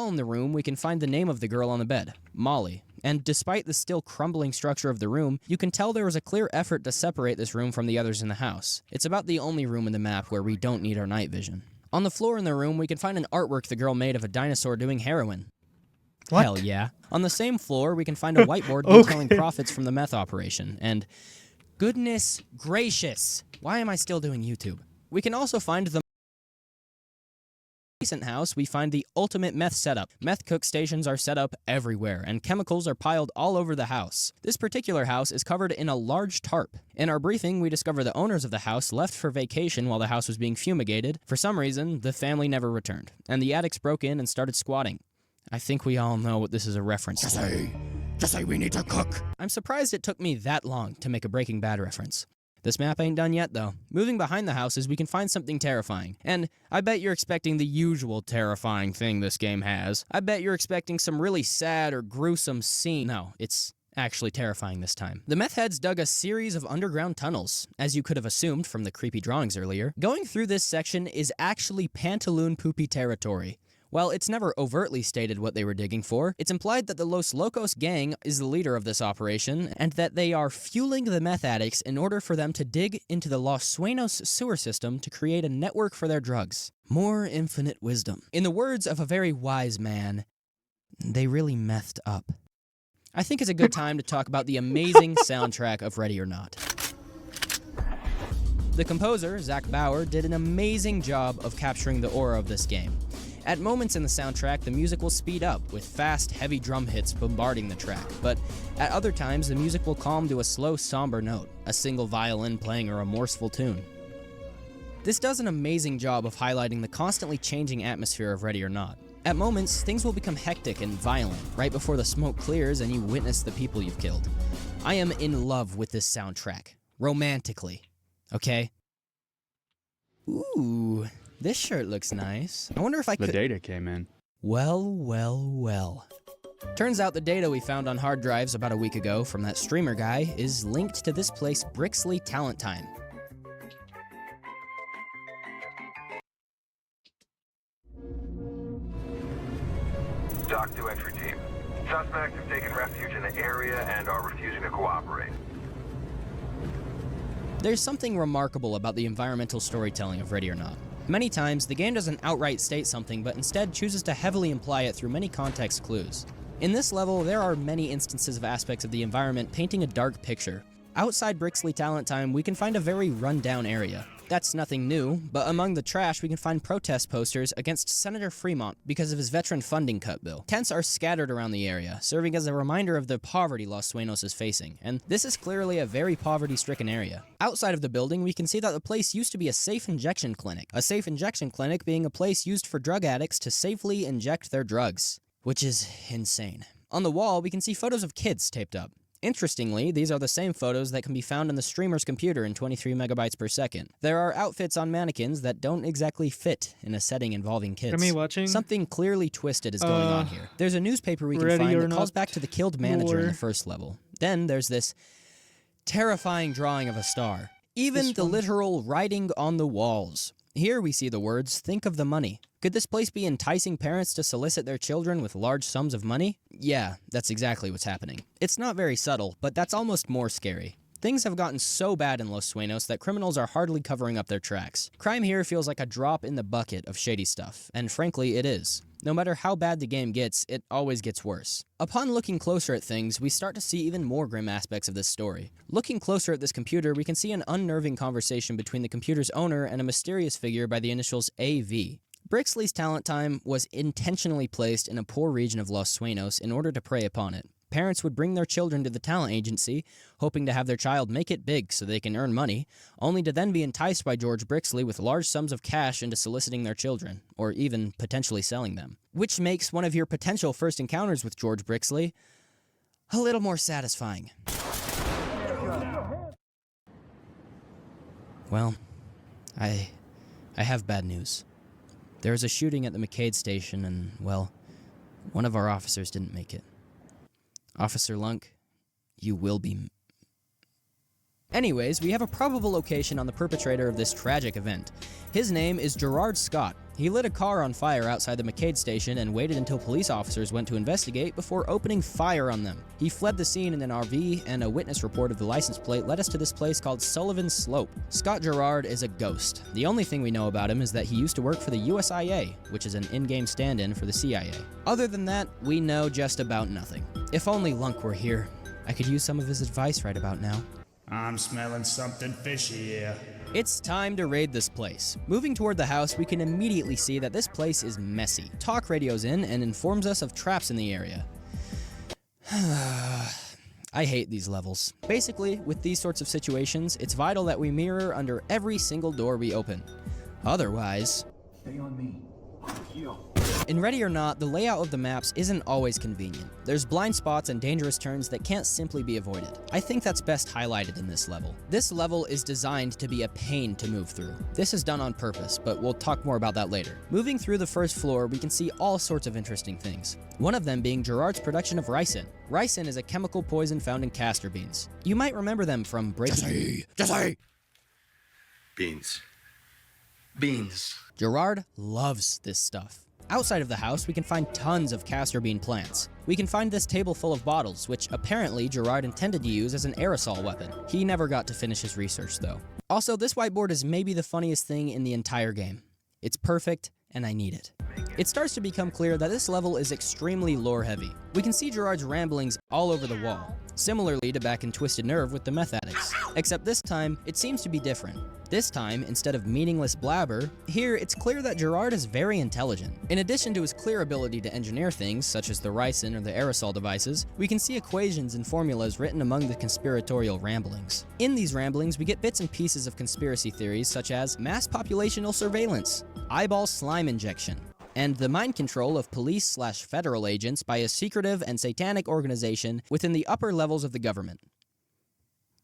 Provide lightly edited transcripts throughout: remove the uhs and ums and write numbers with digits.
in the room, we can find the name of the girl on the bed, Molly. And despite the still crumbling structure of the room, you can tell there was a clear effort to separate this room from the others in the house. It's about the only room in the map where we don't need our night vision. On the floor in the room, we can find an artwork the girl made of a dinosaur doing heroin. What? Hell yeah. On the same floor, we can find a whiteboard detailing profits from the meth operation. And goodness gracious, why am I still doing YouTube? We can also find the recent house, we find the ultimate meth setup. Meth cook stations are set up everywhere, and chemicals are piled all over the house. This particular house is covered in a large tarp. In our briefing, we discover the owners of the house left for vacation while the house was being fumigated. For some reason, the family never returned, and the addicts broke in and started squatting. I think we all know what this is a reference to. Just say we need to cook. I'm surprised it took me that long to make a Breaking Bad reference. This map ain't done yet, though. Moving behind the houses, we can find something terrifying. And I bet you're expecting the usual terrifying thing this game has. I bet you're expecting some really sad or gruesome scene. No, it's actually terrifying this time. The meth heads dug a series of underground tunnels, as you could have assumed from the creepy drawings earlier. Going through this section is actually Pantaloon Poopy territory. While it's never overtly stated what they were digging for, it's implied that the Los Locos gang is the leader of this operation, and that they are fueling the meth addicts in order for them to dig into the Los Sueños sewer system to create a network for their drugs. More infinite wisdom. In the words of a very wise man, they really methed up. I think it's a good time to talk about the amazing soundtrack of Ready or Not. The composer, Zach Bauer, did an amazing job of capturing the aura of this game. At moments in the soundtrack, the music will speed up, with fast, heavy drum hits bombarding the track, but at other times, the music will calm to a slow, somber note, a single violin playing a remorseful tune. This does an amazing job of highlighting the constantly changing atmosphere of Ready or Not. At moments, things will become hectic and violent, right before the smoke clears and you witness the people you've killed. I am in love with this soundtrack. Romantically. Okay? Ooh. This shirt looks nice. I wonder if I could... The data came in. Well. Turns out the data we found on hard drives about a week ago from that streamer guy is linked to this place, Brixley Talent Time. Doc 2 entry team. Suspects have taken refuge in the area and are refusing to cooperate. There's something remarkable about the environmental storytelling of Ready or Not. Many times, the game doesn't outright state something, but instead chooses to heavily imply it through many context clues. In this level, there are many instances of aspects of the environment painting a dark picture. Outside Brixley Talent Time, we can find a very run-down area. That's nothing new, but among the trash, we can find protest posters against Senator Fremont because of his veteran funding cut bill. Tents are scattered around the area, serving as a reminder of the poverty Los Sueños is facing, and this is clearly a very poverty-stricken area. Outside of the building, we can see that the place used to be a safe injection clinic. A safe injection clinic being a place used for drug addicts to safely inject their drugs, which is insane. On the wall, we can see photos of kids taped up. Interestingly, these are the same photos that can be found on the streamer's computer in 23 megabytes per second. There are outfits on mannequins that don't exactly fit in a setting involving kids. Are me watching? Something clearly twisted is going on here. There's a newspaper we can find that calls back to the killed manager in the first level. Then there's this terrifying drawing of a star. Even the literal writing on the walls. Here we see the words, "Think of the money." Could this place be enticing parents to solicit their children with large sums of money? Yeah, that's exactly what's happening. It's not very subtle, but that's almost more scary. Things have gotten so bad in Los Sueños that criminals are hardly covering up their tracks. Crime here feels like a drop in the bucket of shady stuff, and frankly, it is. No matter how bad the game gets, it always gets worse. Upon looking closer at things, we start to see even more grim aspects of this story. Looking closer at this computer, we can see an unnerving conversation between the computer's owner and a mysterious figure by the initials AV. Brixley's Talent Time was intentionally placed in a poor region of Los Sueños in order to prey upon it. Parents would bring their children to the talent agency, hoping to have their child make it big so they can earn money, only to then be enticed by George Brixley with large sums of cash into soliciting their children, or even potentially selling them. Which makes one of your potential first encounters with George Brixley a little more satisfying. Well, I have bad news. There was a shooting at the McCade station and, well, one of our officers didn't make it. Officer Lunk, you will be... Anyways, we have a probable location on the perpetrator of this tragic event. His name is Gerard Scott. He lit a car on fire outside the McCade station and waited until police officers went to investigate before opening fire on them. He fled the scene in an RV, and a witness report of the license plate led us to this place called Sullivan Slope. Scott Gerard is a ghost. The only thing we know about him is that he used to work for the USIA, which is an in-game stand-in for the CIA. Other than that, we know just about nothing. If only Lunk were here. I could use some of his advice right about now. I'm smelling something fishy here. It's time to raid this place. Moving toward the house, we can immediately see that this place is messy. Talk radios in and informs us of traps in the area. I hate these levels. Basically, with these sorts of situations, it's vital that we mirror under every single door we open. Otherwise... Stay on me. Heal. In Ready or Not, the layout of the maps isn't always convenient. There's blind spots and dangerous turns that can't simply be avoided. I think that's best highlighted in this level. This level is designed to be a pain to move through. This is done on purpose, but we'll talk more about that later. Moving through the first floor, we can see all sorts of interesting things. One of them being Gerard's production of ricin. Ricin is a chemical poison found in castor beans. You might remember them from Breaking... Jesse! Beans. Beans. Gerard loves this stuff. Outside of the house, we can find tons of castor bean plants. We can find this table full of bottles, which apparently Gerard intended to use as an aerosol weapon. He never got to finish his research, though. Also, this whiteboard is maybe the funniest thing in the entire game. It's perfect, and I need it. It starts to become clear that this level is extremely lore-heavy. We can see Gerard's ramblings all over the wall, similarly to back in Twisted Nerve with the meth addicts. Except this time, it seems to be different. This time, instead of meaningless blabber, here it's clear that Gerard is very intelligent. In addition to his clear ability to engineer things, such as the ricin or the aerosol devices, we can see equations and formulas written among the conspiratorial ramblings. In these ramblings, we get bits and pieces of conspiracy theories such as mass populational surveillance, eyeball slime injection, and the mind control of police/federal agents by a secretive and satanic organization within the upper levels of the government.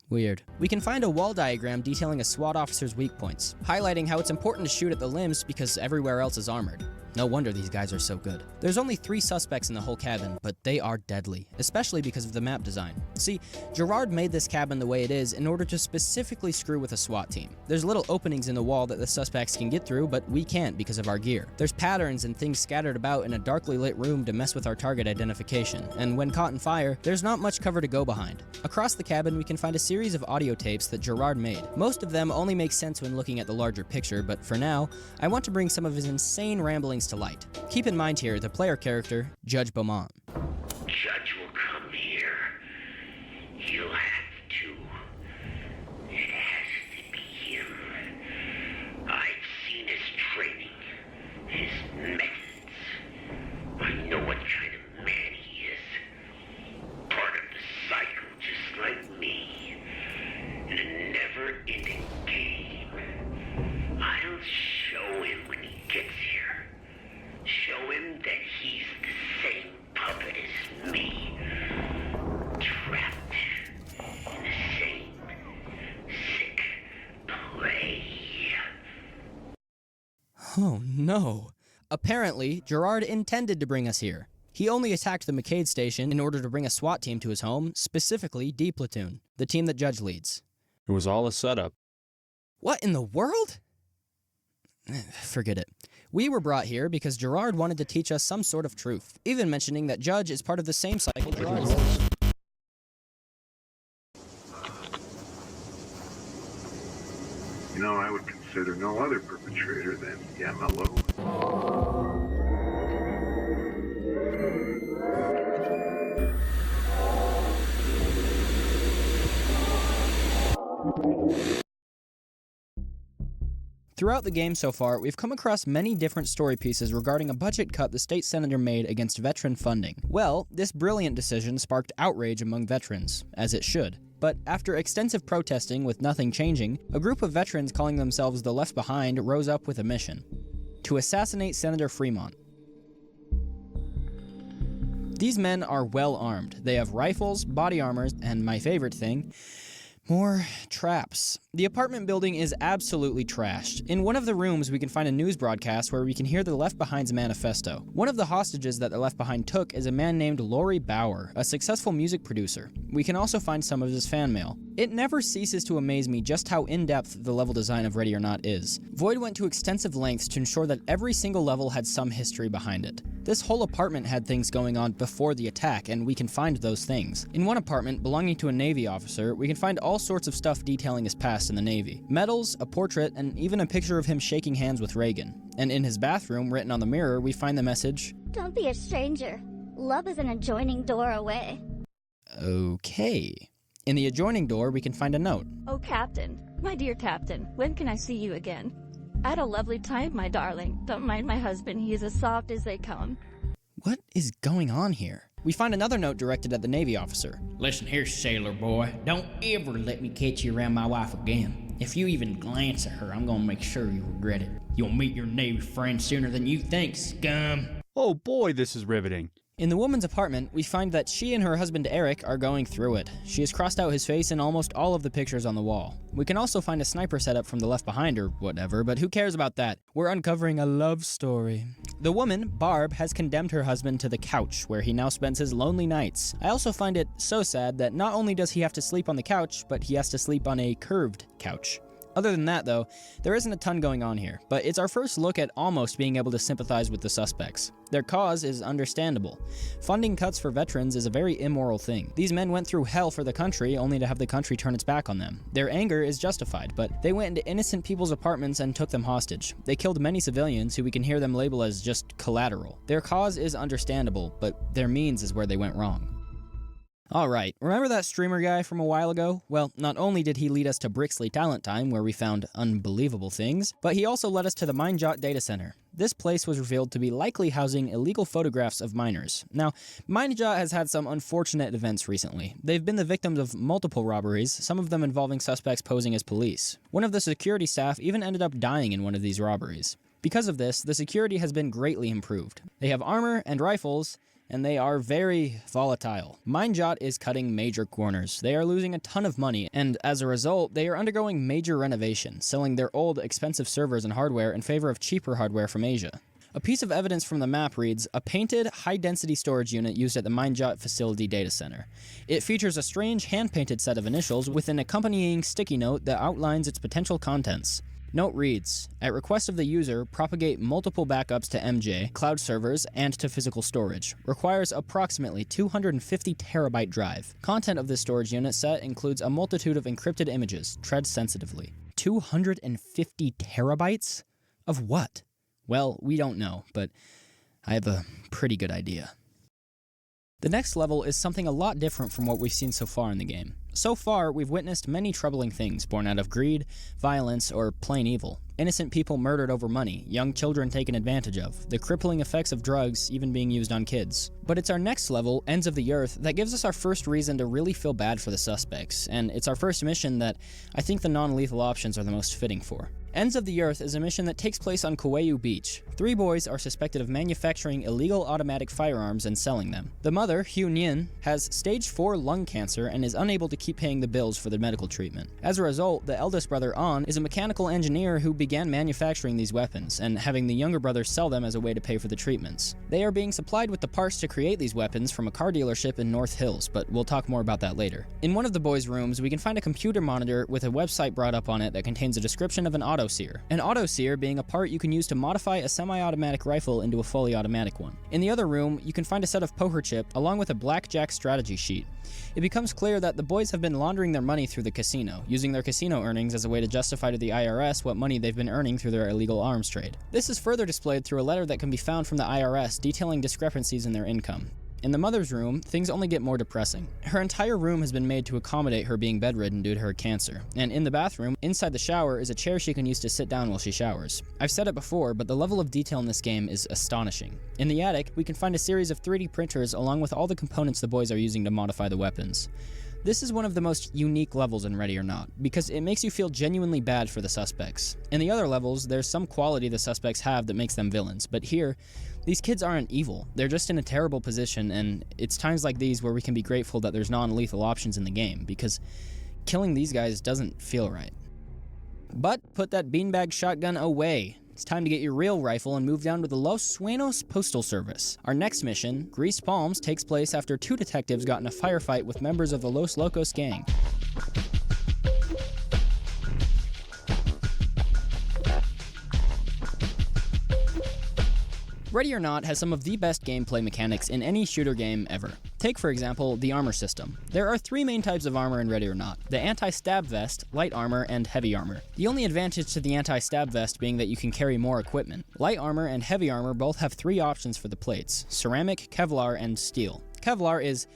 Weird. We can find a wall diagram detailing a SWAT officer's weak points, highlighting how it's important to shoot at the limbs because everywhere else is armored. No wonder these guys are so good. There's only 3 suspects in the whole cabin, but they are deadly, especially because of the map design. See, Gerard made this cabin the way it is in order to specifically screw with a SWAT team. There's little openings in the wall that the suspects can get through, but we can't because of our gear. There's patterns and things scattered about in a darkly lit room to mess with our target identification, and when caught in fire, there's not much cover to go behind. Across the cabin, we can find a series of audio tapes that Gerard made. Most of them only make sense when looking at the larger picture, but for now, I want to bring some of his insane ramblings to light. Keep in mind here the player character, Judge Beaumont. Judge will come here. You'll have to. It has to be him. I've seen his training, his methods. I know what kind of man he is. Part of the cycle, just like me. In a never-ending game. I'll show him when he gets here. Show him that he's the same puppet as me. Trapped in the same sick play. Oh no. Apparently, Gerard intended to bring us here. He only attacked the McCade station in order to bring a SWAT team to his home, specifically D Platoon, the team that Judge leads. It was all a setup. What in the world? Forget it. We were brought here because Gerard wanted to teach us some sort of truth, even mentioning that Judge is part of the same cycle Gerard is. You know, I would consider no other perpetrator than Yamalo. Throughout the game so far, we've come across many different story pieces regarding a budget cut the state senator made against veteran funding. Well, this brilliant decision sparked outrage among veterans, as it should. But after extensive protesting with nothing changing, a group of veterans calling themselves the Left Behind rose up with a mission: to assassinate Senator Fremont. These men are well armed. They have rifles, body armors, and my favorite thing, more traps. The apartment building is absolutely trashed. In one of the rooms, we can find a news broadcast where we can hear the Left Behind's manifesto. One of the hostages that the Left Behind took is a man named Laurie Bauer, a successful music producer. We can also find some of his fan mail. It never ceases to amaze me just how in-depth the level design of Ready or Not is. Void went to extensive lengths to ensure that every single level had some history behind it. This whole apartment had things going on before the attack, and we can find those things. In one apartment belonging to a Navy officer, we can find all sorts of stuff detailing his past in the Navy. Medals, a portrait, and even a picture of him shaking hands with Reagan. And in his bathroom, written on the mirror, we find the message, "Don't be a stranger. Love is an adjoining door away." Okay. In the adjoining door, we can find a note. "Oh, Captain, my dear Captain, when can I see you again? I had a lovely time, my darling. Don't mind my husband, he is as soft as they come." What is going on here? We find another note directed at the Navy officer. "Listen here, sailor boy. Don't ever let me catch you around my wife again. If you even glance at her, I'm gonna make sure you regret it. You'll meet your Navy friend sooner than you think, scum." Oh boy, this is riveting. In the woman's apartment, we find that she and her husband Eric are going through it. She has crossed out his face in almost all of the pictures on the wall. We can also find a sniper setup from the Left Behind or whatever, but who cares about that? We're uncovering a love story. The woman, Barb, has condemned her husband to the couch, where he now spends his lonely nights. I also find it so sad that not only does he have to sleep on the couch, but he has to sleep on a curved couch. Other than that, though, there isn't a ton going on here, but it's our first look at almost being able to sympathize with the suspects. Their cause is understandable. Funding cuts for veterans is a very immoral thing. These men went through hell for the country only to have the country turn its back on them. Their anger is justified, but they went into innocent people's apartments and took them hostage. They killed many civilians who we can hear them label as just collateral. Their cause is understandable, but their means is where they went wrong. Alright, remember that streamer guy from a while ago? Well, not only did he lead us to Brixley Talent Time, where we found unbelievable things, but he also led us to the Mindjot data center. This place was revealed to be likely housing illegal photographs of minors. Now, Mindjot has had some unfortunate events recently. They've been the victims of multiple robberies, some of them involving suspects posing as police. One of the security staff even ended up dying in one of these robberies. Because of this, the security has been greatly improved. They have armor and rifles, and they are very volatile. Mindjot is cutting major corners. They are losing a ton of money, and as a result, they are undergoing major renovation, selling their old, expensive servers and hardware in favor of cheaper hardware from Asia. A piece of evidence from the map reads, "A painted, high-density storage unit used at the Mindjot facility data center. It features a strange hand-painted set of initials with an accompanying sticky note that outlines its potential contents." Note reads, "At request of the user, propagate multiple backups to MJ, cloud servers, and to physical storage. Requires approximately 250 terabyte drive. Content of this storage unit set includes a multitude of encrypted images. Tread sensitively." 250 terabytes? Of what? Well, we don't know, but I have a pretty good idea. The next level is something a lot different from what we've seen so far in the game. So far, we've witnessed many troubling things born out of greed, violence, or plain evil. Innocent people murdered over money, young children taken advantage of, the crippling effects of drugs even being used on kids. But it's our next level, Ends of the Earth, that gives us our first reason to really feel bad for the suspects, and it's our first mission that I think the non-lethal options are the most fitting for. Ends of the Earth is a mission that takes place on Kauai Beach. 3 boys are suspected of manufacturing illegal automatic firearms and selling them. The mother, Hugh Nguyen, has stage 4 lung cancer and is unable to keep paying the bills for the medical treatment. As a result, the eldest brother, An, is a mechanical engineer who began manufacturing these weapons and having the younger brother sell them as a way to pay for the treatments. They are being supplied with the parts to create these weapons from a car dealership in North Hills, but we'll talk more about that later. In one of the boys' rooms, we can find a computer monitor with a website brought up on it that contains a description of an autoseer. An autoseer being a part you can use to modify a semi-automatic rifle into a fully automatic one. In the other room, you can find a set of poker chip along with a blackjack strategy sheet. It becomes clear that the boys have been laundering their money through the casino, using their casino earnings as a way to justify to the IRS what money they've been earning through their illegal arms trade. This is further displayed through a letter that can be found from the IRS detailing discrepancies in their income. In the mother's room, things only get more depressing. Her entire room has been made to accommodate her being bedridden due to her cancer, and in the bathroom, inside the shower, is a chair she can use to sit down while she showers. I've said it before, but the level of detail in this game is astonishing. In the attic, we can find a series of 3D printers along with all the components the boys are using to modify the weapons. This is one of the most unique levels in Ready or Not, because it makes you feel genuinely bad for the suspects. In the other levels, there's some quality the suspects have that makes them villains, but here, these kids aren't evil. They're just in a terrible position, and it's times like these where we can be grateful that there's non-lethal options in the game, because killing these guys doesn't feel right. But put that beanbag shotgun away. It's time to get your real rifle and move down to the Los Sueños Postal Service. Our next mission, Greased Palms, takes place after 2 detectives got in a firefight with members of the Los Locos gang. Ready or Not has some of the best gameplay mechanics in any shooter game ever. Take, for example, the armor system. There are 3 main types of armor in Ready or Not: the anti-stab vest, light armor, and heavy armor. The only advantage to the anti-stab vest being that you can carry more equipment. Light armor and heavy armor both have 3 options for the plates: ceramic, Kevlar, and steel. Kevlar is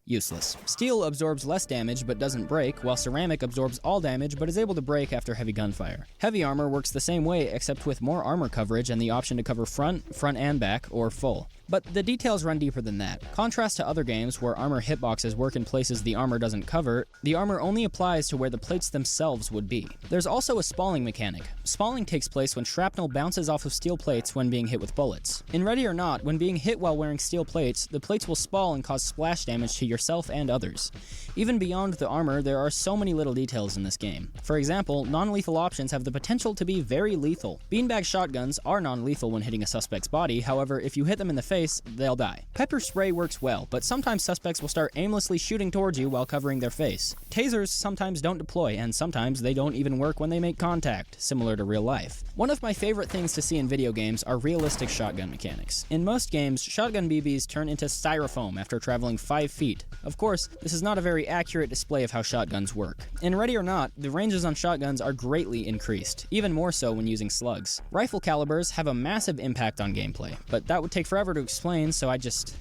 useless. Steel absorbs less damage but doesn't break, while ceramic absorbs all damage but is able to break after heavy gunfire. Heavy armor works the same way except with more armor coverage and the option to cover front and back, or full. But the details run deeper than that. Contrast to other games where armor hitboxes work in places the armor doesn't cover, the armor only applies to where the plates themselves would be. There's also a spalling mechanic. Spalling takes place when shrapnel bounces off of steel plates when being hit with bullets. In Ready or Not, when being hit while wearing steel plates, the plates will spall and cause splash damage to yourself and others. Even beyond the armor, there are so many little details in this game. For example, non-lethal options have the potential to be very lethal. Beanbag shotguns are non-lethal when hitting a suspect's body, however, if you hit them in the face, they'll die. Pepper spray works well, but sometimes suspects will start aimlessly shooting towards you while covering their face. Tasers sometimes don't deploy, and sometimes they don't even work when they make contact, similar to real life. One of my favorite things to see in video games are realistic shotgun mechanics. In most games, shotgun BBs turn into styrofoam after traveling 5 feet. Of course, this is not a very accurate display of how shotguns work. In Ready or Not, the ranges on shotguns are greatly increased, even more so when using slugs. Rifle calibers have a massive impact on gameplay, but that would take forever to explain, so I just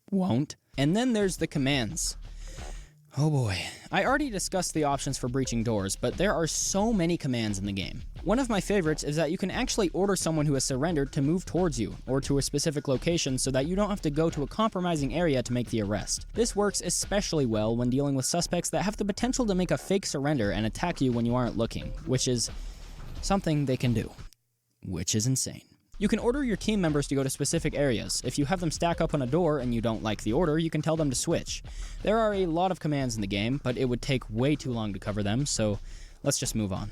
won't. And then there's the commands. Oh boy. I already discussed the options for breaching doors, but there are so many commands in the game. One of my favorites is that you can actually order someone who has surrendered to move towards you, or to a specific location so that you don't have to go to a compromising area to make the arrest. This works especially well when dealing with suspects that have the potential to make a fake surrender and attack you when you aren't looking, which is something they can do. Which is insane. You can order your team members to go to specific areas. If you have them stack up on a door and you don't like the order, you can tell them to switch. There are a lot of commands in the game, but it would take way too long to cover them, so let's just move on.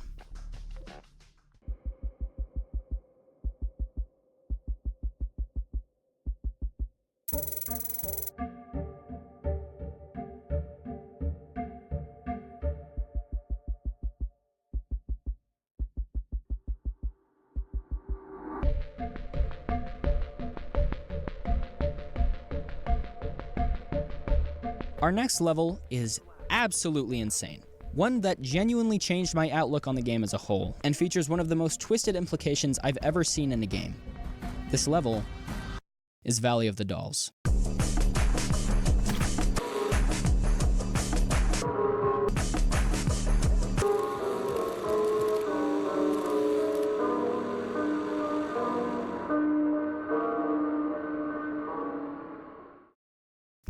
Our next level is absolutely insane. One that genuinely changed my outlook on the game as a whole, and features one of the most twisted implications I've ever seen in a game. This level is Valley of the Dolls.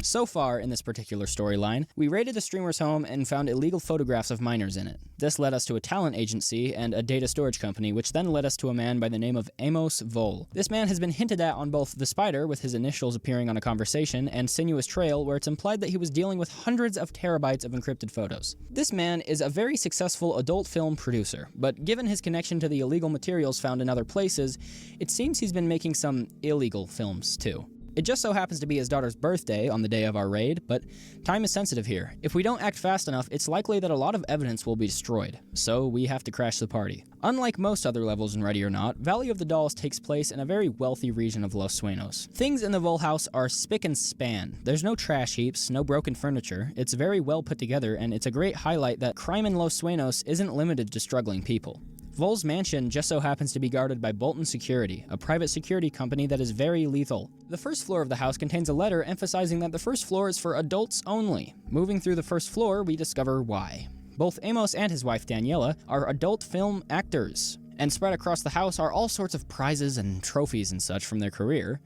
So far, in this particular storyline, we raided a streamer's home and found illegal photographs of minors in it. This led us to a talent agency and a data storage company, which then led us to a man by the name of Amos Vol. This man has been hinted at on both The Spider, with his initials appearing on a conversation, and Sinuous Trail, where it's implied that he was dealing with hundreds of terabytes of encrypted photos. This man is a very successful adult film producer, but given his connection to the illegal materials found in other places, it seems he's been making some illegal films too. It just so happens to be his daughter's birthday on the day of our raid, but time is sensitive here. If we don't act fast enough, it's likely that a lot of evidence will be destroyed, so we have to crash the party. Unlike most other levels in Ready or Not, Valley of the Dolls takes place in a very wealthy region of Los Sueños. Things in the Vol house are spick and span. There's no trash heaps, no broken furniture. It's very well put together, and it's a great highlight that crime in Los Sueños isn't limited to struggling people. Vol's mansion just so happens to be guarded by Bolton Security, a private security company that is very lethal. The first floor of the house contains a letter emphasizing that the first floor is for adults only. Moving through the first floor, we discover why. Both Amos and his wife Daniela are adult film actors, and spread across the house are all sorts of prizes and trophies and such from their career,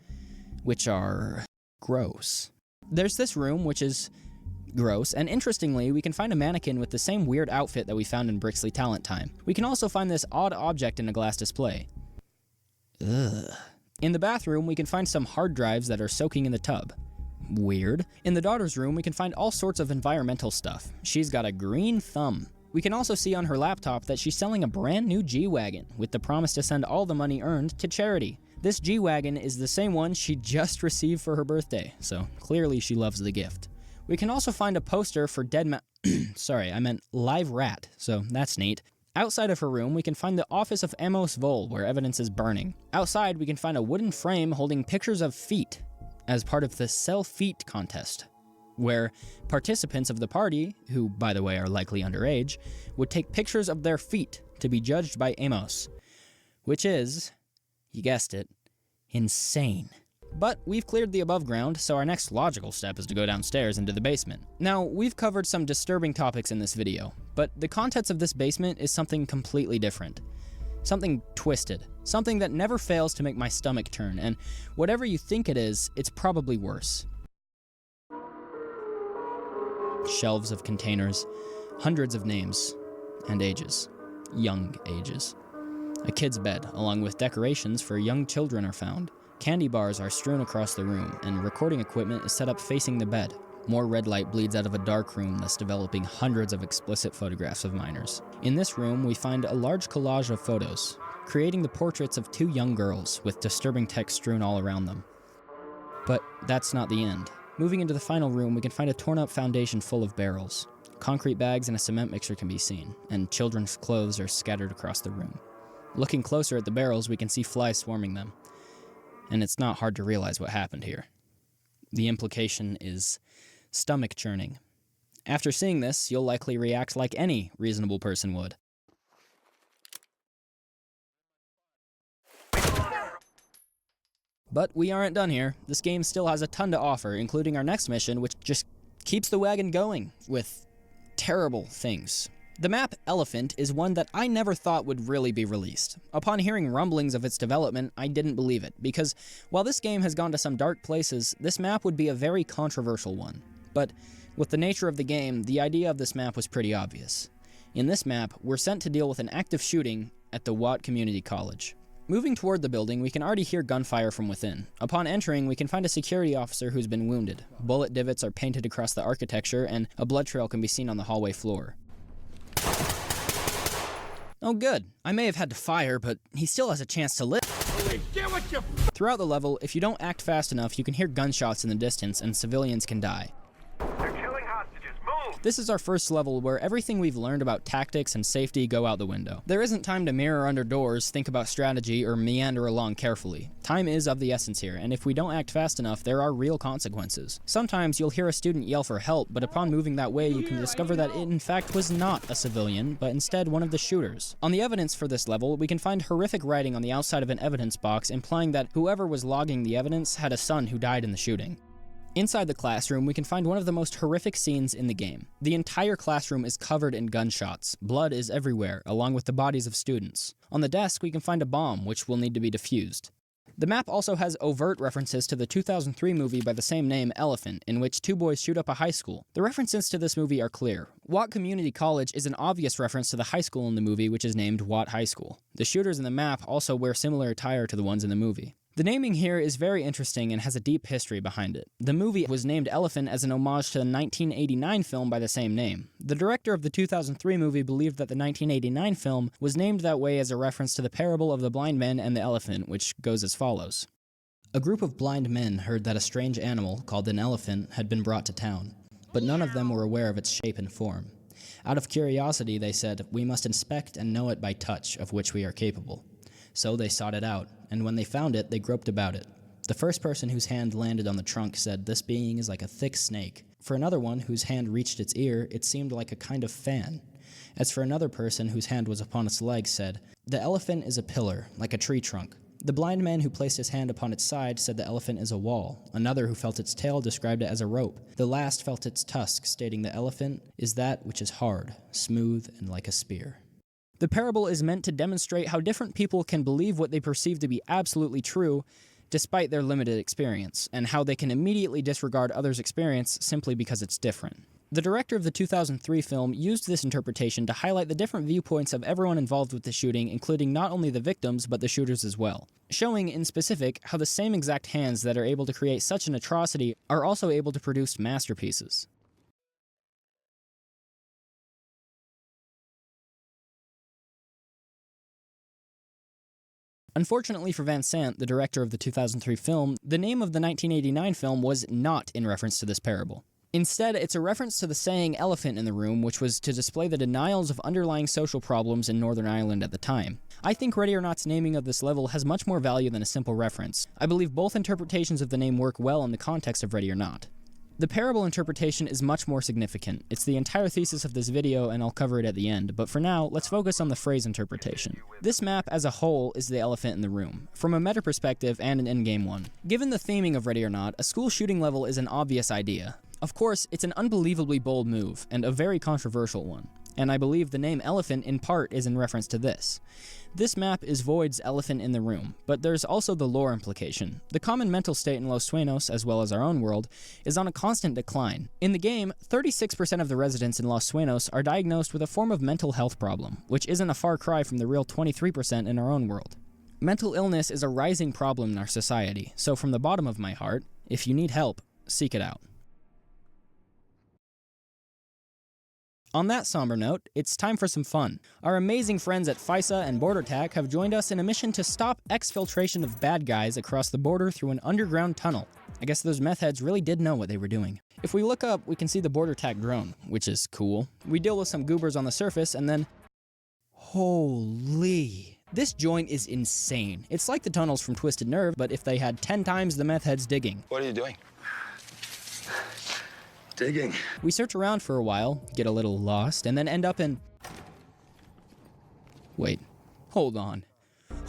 which are gross. There's this room, which is gross, and interestingly, we can find a mannequin with the same weird outfit that we found in Brixley Talent Time. We can also find this odd object in a glass display. Ugh. In the bathroom, we can find some hard drives that are soaking in the tub. Weird. In the daughter's room, we can find all sorts of environmental stuff. She's got a green thumb. We can also see on her laptop that she's selling a brand new G-Wagon, with the promise to send all the money earned to charity. This G-Wagon is the same one she just received for her birthday, so clearly she loves the gift. We can also find a poster for Live Rat, so that's neat. Outside of her room, we can find the office of Amos Vol, where evidence is burning. Outside, we can find a wooden frame holding pictures of feet as part of the Sell Feet contest, where participants of the party, who, by the way, are likely underage, would take pictures of their feet to be judged by Amos, which is, you guessed it, insane. But we've cleared the above ground, so our next logical step is to go downstairs into the basement. Now, we've covered some disturbing topics in this video, but the contents of this basement is something completely different. Something twisted. Something that never fails to make my stomach turn, and whatever you think it is, it's probably worse. Shelves of containers, hundreds of names, and ages. Young ages. A kid's bed, along with decorations for young children, are found. Candy bars are strewn across the room, and recording equipment is set up facing the bed. More red light bleeds out of a dark room that's developing hundreds of explicit photographs of minors. In this room, we find a large collage of photos, creating the portraits of two young girls with disturbing text strewn all around them. But that's not the end. Moving into the final room, we can find a torn-up foundation full of barrels. Concrete bags and a cement mixer can be seen, and children's clothes are scattered across the room. Looking closer at the barrels, we can see flies swarming them. And it's not hard to realize what happened here. The implication is stomach churning. After seeing this, you'll likely react like any reasonable person would. But we aren't done here. This game still has a ton to offer, including our next mission, which just keeps the wagon going with terrible things. The map Elephant is one that I never thought would really be released. Upon hearing rumblings of its development, I didn't believe it, because while this game has gone to some dark places, this map would be a very controversial one. But with the nature of the game, the idea of this map was pretty obvious. In this map, we're sent to deal with an active shooting at the Watt Community College. Moving toward the building, we can already hear gunfire from within. Upon entering, we can find a security officer who's been wounded. Bullet divots are painted across the architecture, and a blood trail can be seen on the hallway floor. Oh good, I may have had to fire, but he still has a chance to live. Throughout the level, if you don't act fast enough, you can hear gunshots in the distance and civilians can die. They're killing hostages. Move! This is our first level where everything we've learned about tactics and safety go out the window. There isn't time to mirror under doors, think about strategy, or meander along carefully. Time is of the essence here, and if we don't act fast enough, there are real consequences. Sometimes you'll hear a student yell for help, but upon moving that way, you can discover that it in fact was not a civilian, but instead one of the shooters. On the evidence for this level, we can find horrific writing on the outside of an evidence box implying that whoever was logging the evidence had a son who died in the shooting. Inside the classroom, we can find one of the most horrific scenes in the game. The entire classroom is covered in gunshots. Blood is everywhere, along with the bodies of students. On the desk, we can find a bomb, which will need to be defused. The map also has overt references to the 2003 movie by the same name, Elephant, in which two boys shoot up a high school. The references to this movie are clear. Watt Community College is an obvious reference to the high school in the movie, which is named Watt High School. The shooters in the map also wear similar attire to the ones in the movie. The naming here is very interesting and has a deep history behind it. The movie was named Elephant as an homage to the 1989 film by the same name. The director of the 2003 movie believed that the 1989 film was named that way as a reference to the parable of the blind man and the elephant, which goes as follows. A group of blind men heard that a strange animal, called an elephant, had been brought to town, but none of them were aware of its shape and form. Out of curiosity, they said, "We must inspect and know it by touch, of which we are capable." So they sought it out, and when they found it, they groped about it. The first person whose hand landed on the trunk said, "This being is like a thick snake." For another one, whose hand reached its ear, it seemed like a kind of fan. As for another person whose hand was upon its leg said, "The elephant is a pillar, like a tree trunk." The blind man who placed his hand upon its side said the elephant is a wall. Another who felt its tail described it as a rope. The last felt its tusk, stating the elephant is that which is hard, smooth, and like a spear. The parable is meant to demonstrate how different people can believe what they perceive to be absolutely true despite their limited experience, and how they can immediately disregard others' experience simply because it's different. The director of the 2003 film used this interpretation to highlight the different viewpoints of everyone involved with the shooting, including not only the victims, but the shooters as well, showing in specific how the same exact hands that are able to create such an atrocity are also able to produce masterpieces. Unfortunately for Van Sant, the director of the 2003 film, the name of the 1989 film was not in reference to this parable. Instead, it's a reference to the saying elephant in the room, which was to display the denials of underlying social problems in Northern Ireland at the time. I think Ready or Not's naming of this level has much more value than a simple reference. I believe both interpretations of the name work well in the context of Ready or Not. The parable interpretation is much more significant. It's the entire thesis of this video, and I'll cover it at the end, but for now, let's focus on the phrase interpretation. This map as a whole is the elephant in the room, from a meta perspective and an in-game one. Given the theming of Ready or Not, a school shooting level is an obvious idea. Of course, it's an unbelievably bold move, and a very controversial one, and I believe the name Elephant in part is in reference to this. This map is Void's elephant in the room, but there's also the lore implication. The common mental state in Los Sueños, as well as our own world, is on a constant decline. In the game, 36% of the residents in Los Sueños are diagnosed with a form of mental health problem, which isn't a far cry from the real 23% in our own world. Mental illness is a rising problem in our society, so from the bottom of my heart, if you need help, seek it out. On that somber note, it's time for some fun. Our amazing friends at FISA and BorderTAC have joined us in a mission to stop exfiltration of bad guys across the border through an underground tunnel. I guess those meth heads really did know what they were doing. If we look up, we can see the BorderTAC drone, which is cool. We deal with some goobers on the surface, and then... Holy... This joint is insane. It's like the tunnels from Twisted Nerve, but if they had 10 times the meth heads digging. What are you doing? Digging. We search around for a while, get a little lost, and then end up in... Wait. Hold on.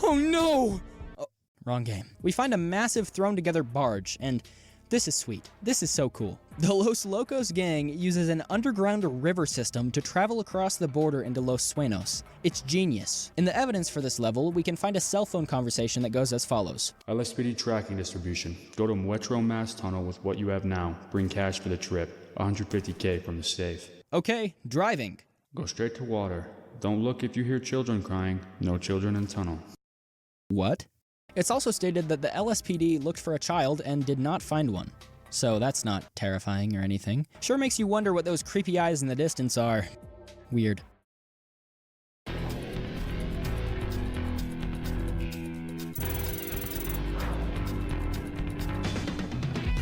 Oh no! Oh, wrong game. We find a massive thrown-together barge, and this is sweet. This is so cool. The Los Locos gang uses an underground river system to travel across the border into Los Sueños. It's genius. In the evidence for this level, we can find a cell phone conversation that goes as follows. LSPD tracking distribution. Go to Metro Mass Tunnel with what you have now. Bring cash for the trip. $150K from the safe. Okay, driving. Go straight to water. Don't look if you hear children crying. No children in tunnel. What? It's also stated that the LSPD looked for a child and did not find one. So that's not terrifying or anything. Sure makes you wonder what those creepy eyes in the distance are. Weird.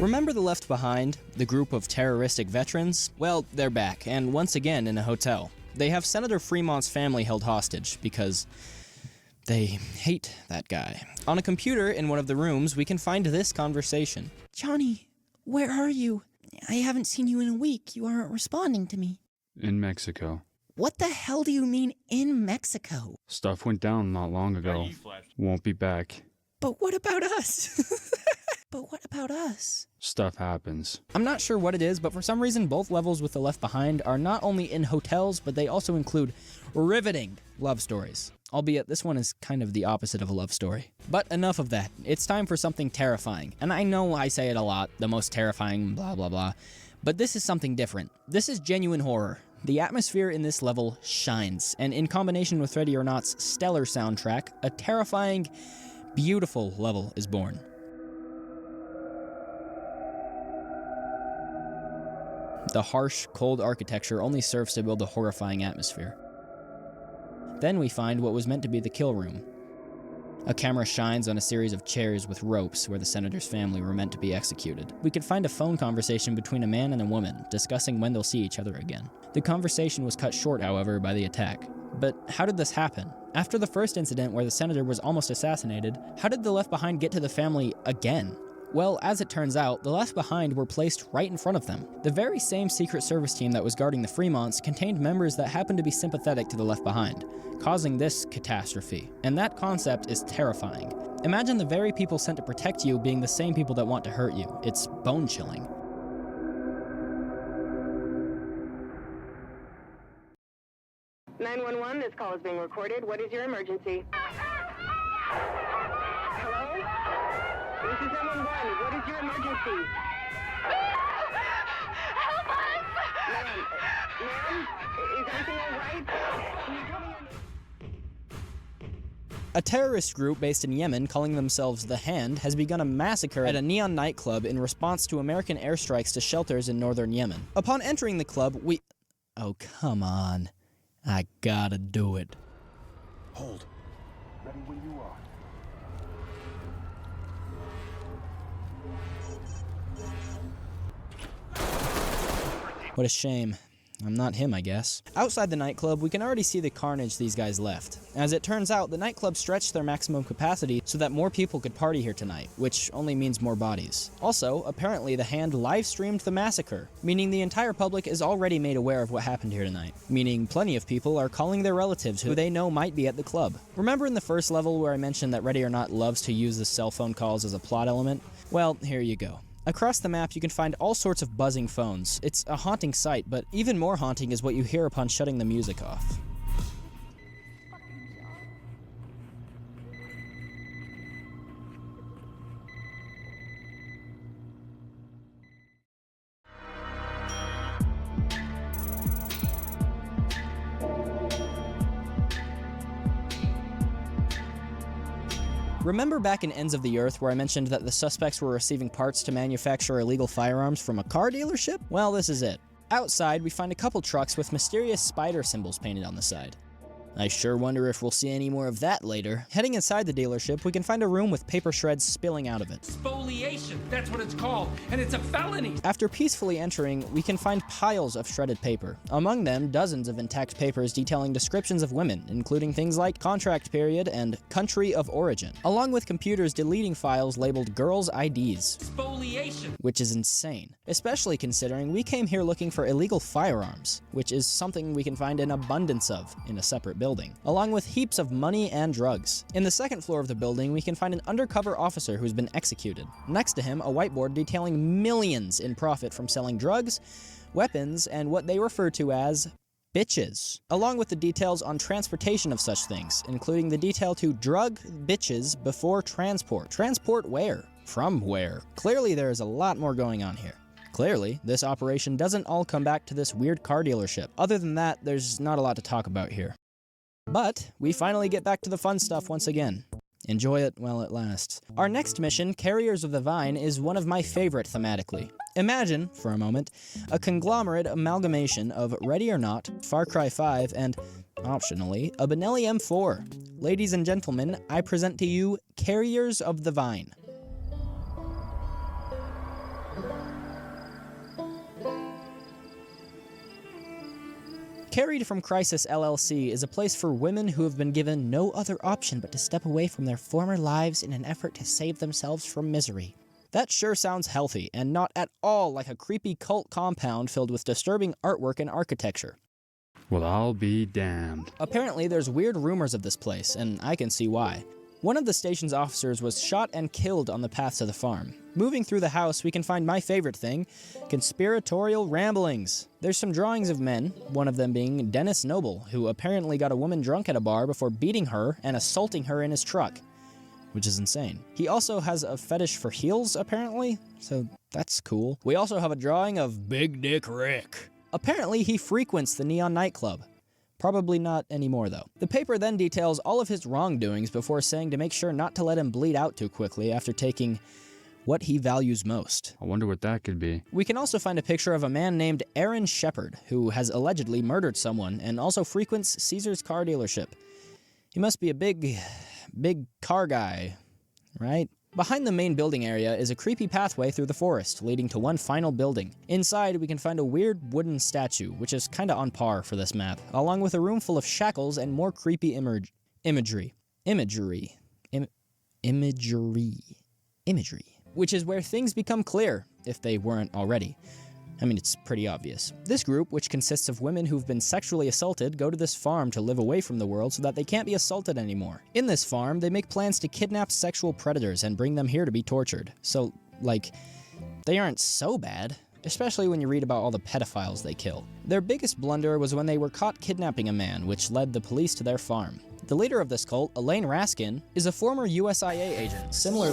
Remember the Left Behind, the group of terroristic veterans? Well, they're back, and once again in a hotel. They have Senator Fremont's family held hostage because they hate that guy. On a computer in one of the rooms, we can find this conversation. Johnny, where are you? I haven't seen you in a week. You aren't responding to me. In Mexico. What the hell do you mean, in Mexico? Stuff went down not long ago. Won't be back. But what about us? But what about us? Stuff happens. I'm not sure what it is, but for some reason both levels with the Left Behind are not only in hotels, but they also include riveting love stories. Albeit this one is kind of the opposite of a love story. But enough of that. It's time for something terrifying. And I know I say it a lot, the most terrifying, blah blah blah. But this is something different. This is genuine horror. The atmosphere in this level shines, and in combination with Ready or Not's stellar soundtrack, a terrifying, beautiful level is born. The harsh, cold architecture only serves to build a horrifying atmosphere. Then we find what was meant to be the kill room. A camera shines on a series of chairs with ropes where the senator's family were meant to be executed. We could find a phone conversation between a man and a woman, discussing when they'll see each other again. The conversation was cut short, however, by the attack. But how did this happen? After the first incident where the senator was almost assassinated, how did the Left Behind get to the family again? Well, as it turns out, the Left Behind were placed right in front of them. The very same Secret Service team that was guarding the Fremonts contained members that happened to be sympathetic to the Left Behind, causing this catastrophe. And that concept is terrifying. Imagine the very people sent to protect you being the same people that want to hurt you. It's bone-chilling. (911), this call is being recorded. What is your emergency? Hello? This is 911. What is your emergency? Help us! Ma'am, is everything all right? Can you tell me your name? A terrorist group based in Yemen, calling themselves The Hand, has begun a massacre at a neon nightclub in response to American airstrikes to shelters in northern Yemen. Upon entering the club, Oh, come on. I gotta do it. Hold. Ready when you are. What a shame. I'm not him, I guess. Outside the nightclub, we can already see the carnage these guys left. As it turns out, the nightclub stretched their maximum capacity so that more people could party here tonight, which only means more bodies. Also, apparently the Hand live-streamed the massacre, meaning the entire public is already made aware of what happened here tonight, meaning plenty of people are calling their relatives who they know might be at the club. Remember in the first level where I mentioned that Ready or Not loves to use the cell phone calls as a plot element? Well, here you go. Across the map, you can find all sorts of buzzing phones. It's a haunting sight, but even more haunting is what you hear upon shutting the music off. Remember back in Ends of the Earth where I mentioned that the suspects were receiving parts to manufacture illegal firearms from a car dealership? Well, this is it. Outside, we find a couple trucks with mysterious spider symbols painted on the side. I sure wonder if we'll see any more of that later. Heading inside the dealership, we can find a room with paper shreds spilling out of it. Spoliation, that's what it's called, and it's a felony! After peacefully entering, we can find piles of shredded paper. Among them, dozens of intact papers detailing descriptions of women, including things like contract period and country of origin, along with computers deleting files labeled girls' IDs. Spoliation! Which is insane, especially considering we came here looking for illegal firearms, which is something we can find an abundance of in a separate building, along with heaps of money and drugs. In the second floor of the building, we can find an undercover officer who's been executed. Next to him, a whiteboard detailing millions in profit from selling drugs, weapons, and what they refer to as bitches, along with the details on transportation of such things, including the detail to drug bitches before transport. Transport where? From where? Clearly there is a lot more going on here. Clearly, this operation doesn't all come back to this weird car dealership. Other than that, there's not a lot to talk about here. But we finally get back to the fun stuff once again. Enjoy it while it lasts. Our next mission, Carriers of the Vine, is one of my favorite thematically. Imagine, for a moment, a conglomerate amalgamation of Ready or Not, Far Cry 5, and, optionally, a Benelli M4. Ladies and gentlemen, I present to you Carriers of the Vine. Carried from Crisis LLC is a place for women who have been given no other option but to step away from their former lives in an effort to save themselves from misery. That sure sounds healthy, and not at all like a creepy cult compound filled with disturbing artwork and architecture. Well, I'll be damned. Apparently, there's weird rumors of this place, and I can see why. One of the station's officers was shot and killed on the path to the farm. Moving through the house, we can find my favorite thing, conspiratorial ramblings. There's some drawings of men, one of them being Dennis Noble, who apparently got a woman drunk at a bar before beating her and assaulting her in his truck, which is insane. He also has a fetish for heels, apparently, so that's cool. We also have a drawing of Big Dick Rick. Apparently, he frequents the Neon nightclub. Probably not anymore, though. The paper then details all of his wrongdoings before saying to make sure not to let him bleed out too quickly after taking what he values most. I wonder what that could be. We can also find a picture of a man named Aaron Shepard, who has allegedly murdered someone and also frequents Caesar's car dealership. He must be a big car guy, right? Behind the main building area is a creepy pathway through the forest, leading to one final building. Inside, we can find a weird wooden statue, which is kinda on par for this map, along with a room full of shackles and more creepy imagery. Which is where things become clear, if they weren't already. I mean, it's pretty obvious. This group, which consists of women who've been sexually assaulted, go to this farm to live away from the world so that they can't be assaulted anymore. In this farm, they make plans to kidnap sexual predators and bring them here to be tortured. So, like, they aren't so bad, especially when you read about all the pedophiles they kill. Their biggest blunder was when they were caught kidnapping a man, which led the police to their farm. The leader of this cult, Elaine Raskin, is a former USIA agent, similar.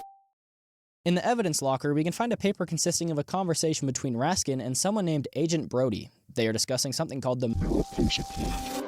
In the evidence locker, we can find a paper consisting of a conversation between Raskin and someone named Agent Brody. They are discussing something called the militation plan.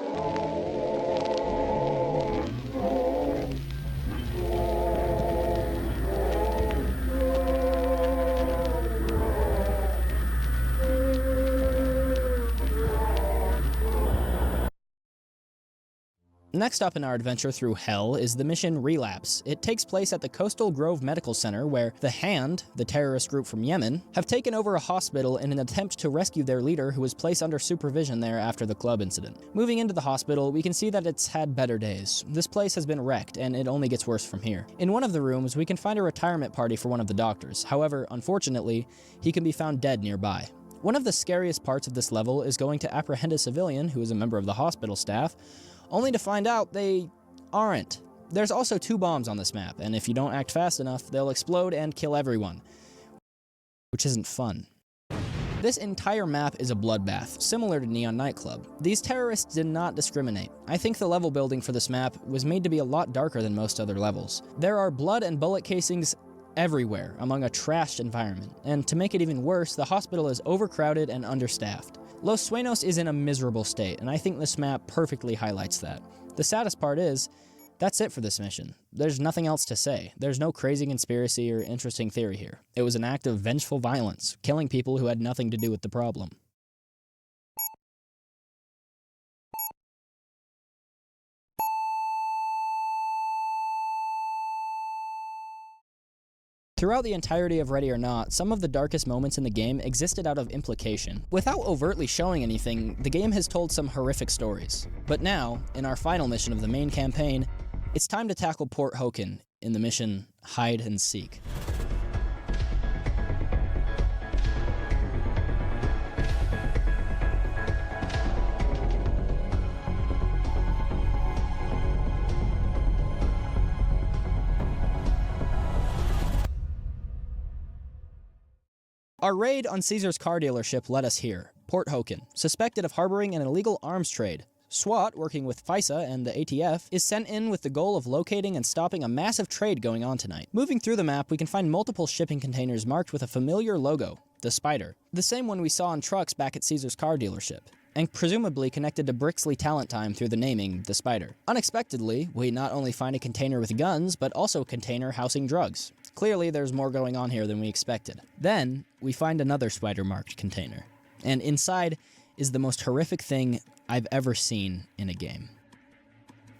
Next up in our adventure through hell is the mission Relapse. It takes place at the Coastal Grove Medical Center, where the Hand, the terrorist group from Yemen, have taken over a hospital in an attempt to rescue their leader, who was placed under supervision there after the club incident. Moving into the hospital, we can see that it's had better days. This place has been wrecked, and it only gets worse from here. In one of the rooms, we can find a retirement party for one of the doctors. However, unfortunately, he can be found dead nearby. One of the scariest parts of this level is going to apprehend a civilian who is a member of the hospital staff, only to find out they aren't. There's also 2 bombs on this map, and if you don't act fast enough, they'll explode and kill everyone, which isn't fun. This entire map is a bloodbath, similar to Neon Nightclub. These terrorists did not discriminate. I think the level building for this map was made to be a lot darker than most other levels. There are blood and bullet casings everywhere among a trashed environment, and to make it even worse, the hospital is overcrowded and understaffed. Los Sueños is in a miserable state, and I think this map perfectly highlights that. The saddest part is, that's it for this mission. There's nothing else to say. There's no crazy conspiracy or interesting theory here. It was an act of vengeful violence, killing people who had nothing to do with the problem. Throughout the entirety of Ready or Not, some of the darkest moments in the game existed out of implication. Without overtly showing anything, the game has told some horrific stories. But now, in our final mission of the main campaign, it's time to tackle Port Hoken in the mission Hide and Seek. Our raid on Caesar's car dealership led us here, Port Hoken, suspected of harboring an illegal arms trade. SWAT, working with FISA and the ATF, is sent in with the goal of locating and stopping a massive trade going on tonight. Moving through the map, we can find multiple shipping containers marked with a familiar logo, the Spider, the same one we saw on trucks back at Caesar's car dealership, and presumably connected to Brixley Talent Time through the naming, the Spider. Unexpectedly, we not only find a container with guns, but also a container housing drugs. Clearly, there's more going on here than we expected. Then, we find another Spider-marked container, and inside is the most horrific thing I've ever seen in a game.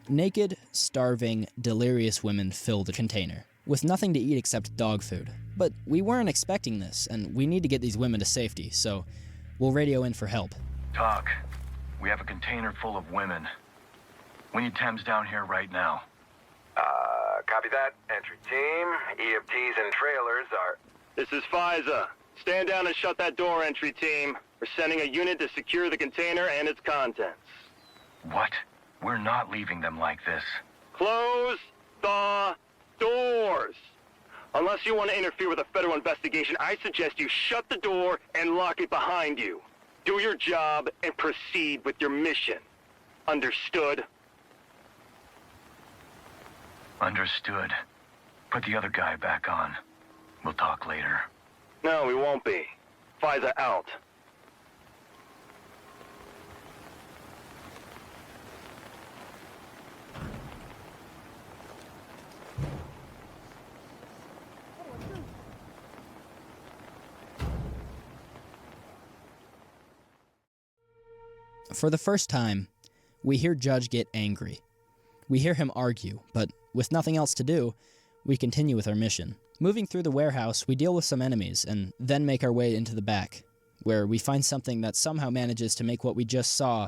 Naked, starving, delirious women fill the container, with nothing to eat except dog food. But we weren't expecting this, and we need to get these women to safety, so we'll radio in for help. Doc, we have a container full of women. We need Thames down here right now. Copy that. Entry team, EMTs and trailers are... This is FISA. Stand down and shut that door, entry team. We're sending a unit to secure the container and its contents. What? We're not leaving them like this. Close the doors. Unless you want to interfere with a federal investigation, I suggest you shut the door and lock it behind you. Do your job and proceed with your mission. Understood? Understood. Put the other guy back on. We'll talk later. No, we won't be. FISA out. For the first time, we hear Judge get angry. We hear him argue, but with nothing else to do, we continue with our mission. Moving through the warehouse, we deal with some enemies, and then make our way into the back, where we find something that somehow manages to make what we just saw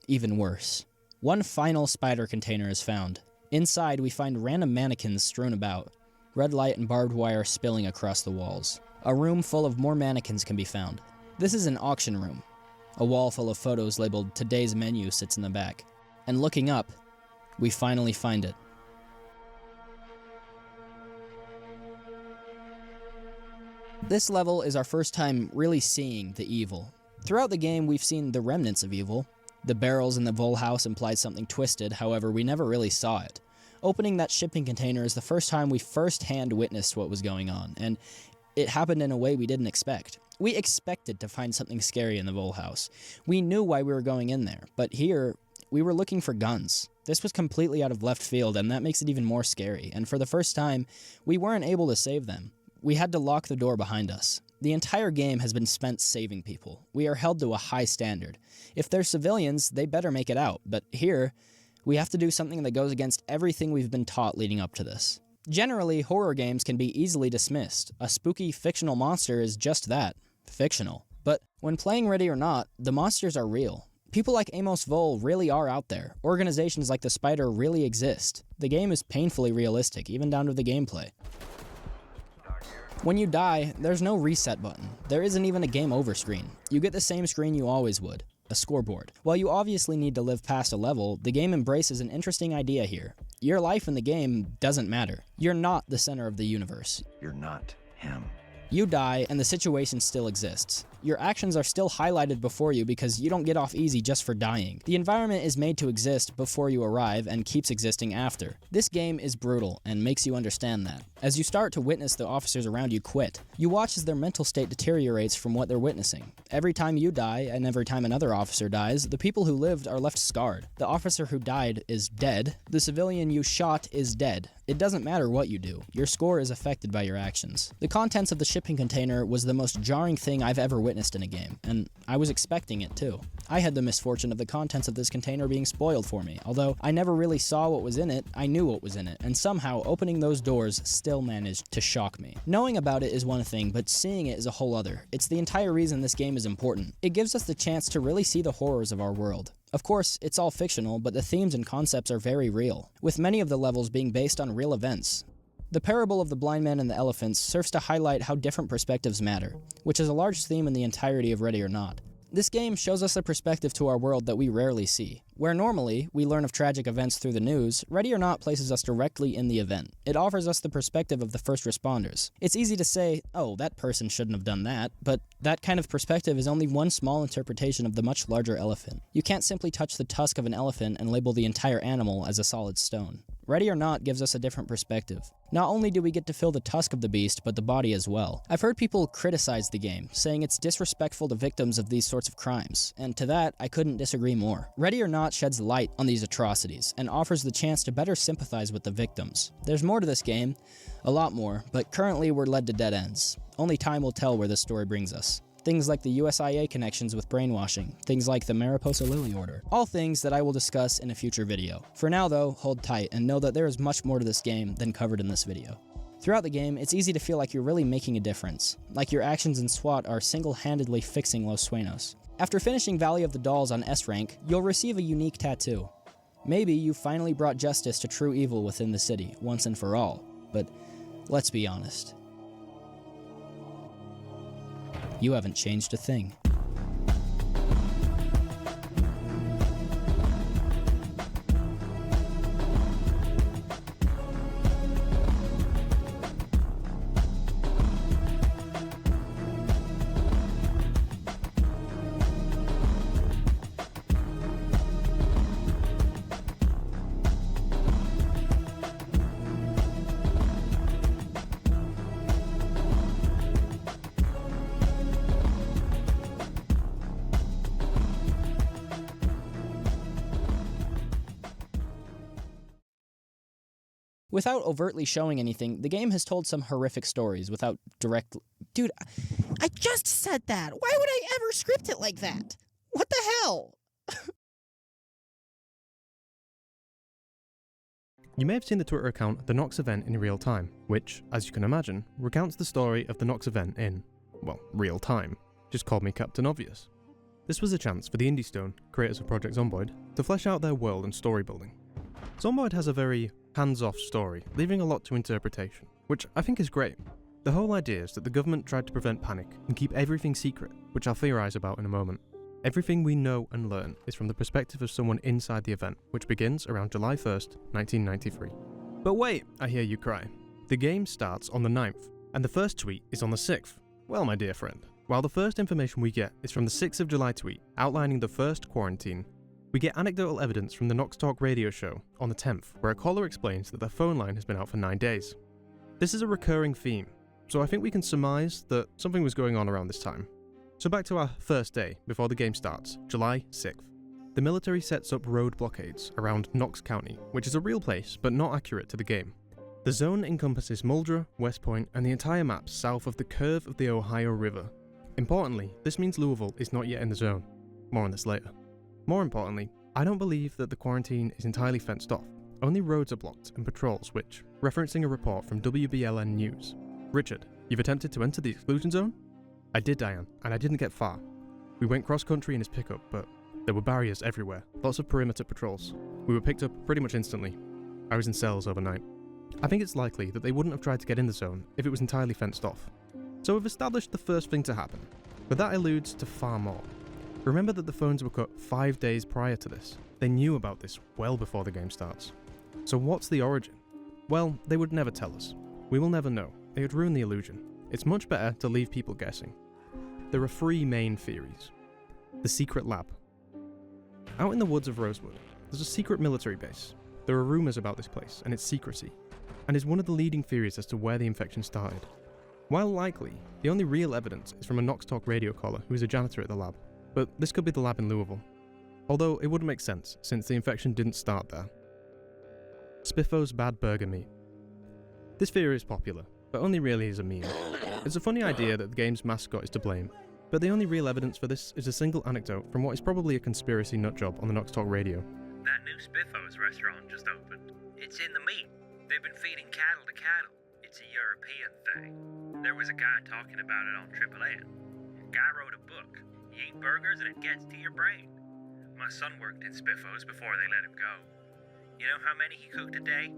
even worse. One final spider container is found. Inside, we find random mannequins strewn about, red light and barbed wire spilling across the walls. A room full of more mannequins can be found. This is an auction room. A wall full of photos labeled "Today's Menu" sits in the back. And looking up, we finally find it. This level is our first time really seeing the evil. Throughout the game, we've seen the remnants of evil. The barrels in the Vole house implied something twisted, however, we never really saw it. Opening that shipping container is the first time we first-hand witnessed what was going on, and it happened in a way we didn't expect. We expected to find something scary in the Vole house. We knew why we were going in there, but here, we were looking for guns. This was completely out of left field, and that makes it even more scary, and for the first time, we weren't able to save them. We had to lock the door behind us. The entire game has been spent saving people. We are held to a high standard. If they're civilians, they better make it out, but here, We have to do something that goes against everything we've been taught leading up to this. Generally, horror games can be easily dismissed. A spooky, fictional monster is just that, fictional. But when playing Ready or Not, the monsters are real. People like Amos Vole really are out there. Organizations like the Spider really exist. The game is painfully realistic, even down to the gameplay. When you die, there's no reset button. There isn't even a game over screen. You get the same screen you always would. A scoreboard. While you obviously need to live past a level, the game embraces an interesting idea here. Your life in the game doesn't matter. You're not the center of the universe. You're not him. You die, and the situation still exists. Your actions are still highlighted before you because you don't get off easy just for dying. The environment is made to exist before you arrive and keeps existing after. This game is brutal and makes you understand that. As you start to witness the officers around you quit, you watch as their mental state deteriorates from what they're witnessing. Every time you die, and every time another officer dies, the people who lived are left scarred. The officer who died is dead. The civilian you shot is dead. It doesn't matter what you do. Your score is affected by your actions. The contents of the shipping container was the most jarring thing I've ever witnessed in a game, and I was expecting it too. I had the misfortune of the contents of this container being spoiled for me. Although I never really saw what was in it, I knew what was in it, and somehow opening those doors still managed to shock me. Knowing about it is one thing, but seeing it is a whole other. It's the entire reason this game is important. It gives us the chance to really see the horrors of our world. Of course, it's all fictional, but the themes and concepts are very real, with many of the levels being based on real events. The parable of the blind man and the elephants serves to highlight how different perspectives matter, which is a large theme in the entirety of Ready or Not. This game shows us a perspective to our world that we rarely see. Where normally, we learn of tragic events through the news, Ready or Not places us directly in the event. It offers us the perspective of the first responders. It's easy to say, oh, that person shouldn't have done that, but that kind of perspective is only one small interpretation of the much larger elephant. You can't simply touch the tusk of an elephant and label the entire animal as a solid stone. Ready or Not gives us a different perspective. Not only do we get to feel the tusk of the beast, but the body as well. I've heard people criticize the game, saying it's disrespectful to victims of these sorts of crimes, and to that, I couldn't disagree more. Ready or Not sheds light on these atrocities, and offers the chance to better sympathize with the victims. There's more to this game, a lot more, but currently we're led to dead ends. Only time will tell where this story brings us. Things like the USIA connections with brainwashing, things like the Mariposa Lily Order, all things that I will discuss in a future video. For now though, hold tight and know that there is much more to this game than covered in this video. Throughout the game, it's easy to feel like you're really making a difference, like your actions in SWAT are single-handedly fixing Los Sueños. After finishing Valley of the Dolls on S rank, you'll receive a unique tattoo. Maybe you finally brought justice to true evil within the city, once and for all, but let's be honest. You haven't changed a thing. Without overtly showing anything, the game has told some horrific stories without direct... Dude, I just said that. Why would I ever script it like that? What the hell? You may have seen the Twitter account The Nox Event in real time, which, as you can imagine, recounts the story of the Nox Event in, well, real time. Just called me Captain Obvious. This was a chance for the Indie Stone, creators of Project Zomboid, to flesh out their world and story building. Zomboid has a very hands-off story, leaving a lot to interpretation, which I think is great. The whole idea is that the government tried to prevent panic and keep everything secret, which I'll theorise about in a moment. Everything we know and learn is from the perspective of someone inside the event, which begins around July 1st, 1993. But wait, I hear you cry. The game starts on the 9th, and the first tweet is on the 6th. Well, my dear friend, while the first information we get is from the 6th of July tweet, outlining the first quarantine, we get anecdotal evidence from the Nox Talk radio show on the 10th, where a caller explains that their phone line has been out for 9 days. This is a recurring theme, so I think we can surmise that something was going on around this time. So back to our first day, before the game starts, July 6th. The military sets up road blockades around Knox County, which is a real place, but not accurate to the game. The zone encompasses Muldra, West Point, and the entire map south of the curve of the Ohio River. Importantly, this means Louisville is not yet in the zone. More on this later. More importantly, I don't believe that the quarantine is entirely fenced off. Only roads are blocked and patrols which, referencing a report from WBLN News. Richard, you've attempted to enter the exclusion zone? I did, Diane, and I didn't get far. We went cross-country in his pickup, but there were barriers everywhere, lots of perimeter patrols. We were picked up pretty much instantly. I was in cells overnight. I think it's likely that they wouldn't have tried to get in the zone if it was entirely fenced off. So we've established the first thing to happen, but that alludes to far more. Remember that the phones were cut 5 days prior to this. They knew about this well before the game starts. So what's the origin? Well, they would never tell us. We will never know. It would ruin the illusion. It's much better to leave people guessing. There are 3 main theories. The secret lab. Out in the woods of Rosewood, there's a secret military base. There are rumours about this place and its secrecy, and is one of the leading theories as to where the infection started. While likely, the only real evidence is from a Nox Talk radio caller who is a janitor at the lab, but this could be the lab in Louisville. Although it wouldn't make sense, since the infection didn't start there. Spiffo's bad burger meat. This theory is popular, but only really is a meme. It's a funny idea that the game's mascot is to blame, but the only real evidence for this is a single anecdote from what is probably a conspiracy nutjob on the Nox Talk radio. That new Spiffos restaurant just opened. It's in the meat. They've been feeding cattle to cattle. It's a European thing. There was a guy talking about it on Triple N. Guy wrote a book. You eat burgers and it gets to your brain. My son worked in Spiffos before they let him go. You know how many he cooked a day?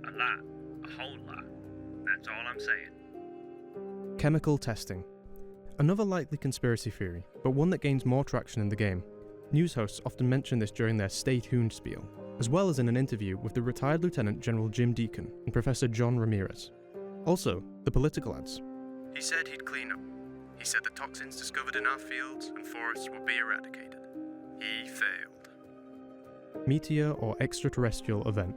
A lot. A whole lot. That's all I'm saying. Chemical testing. Another likely conspiracy theory, but one that gains more traction in the game. News hosts often mention this during their Stay Tuned spiel, as well as in an interview with the retired Lieutenant General Jim Deacon and Professor John Ramirez. Also, the political ads. He said he'd clean up. He said the toxins discovered in our fields and forests would be eradicated. He failed. Meteor or extraterrestrial event.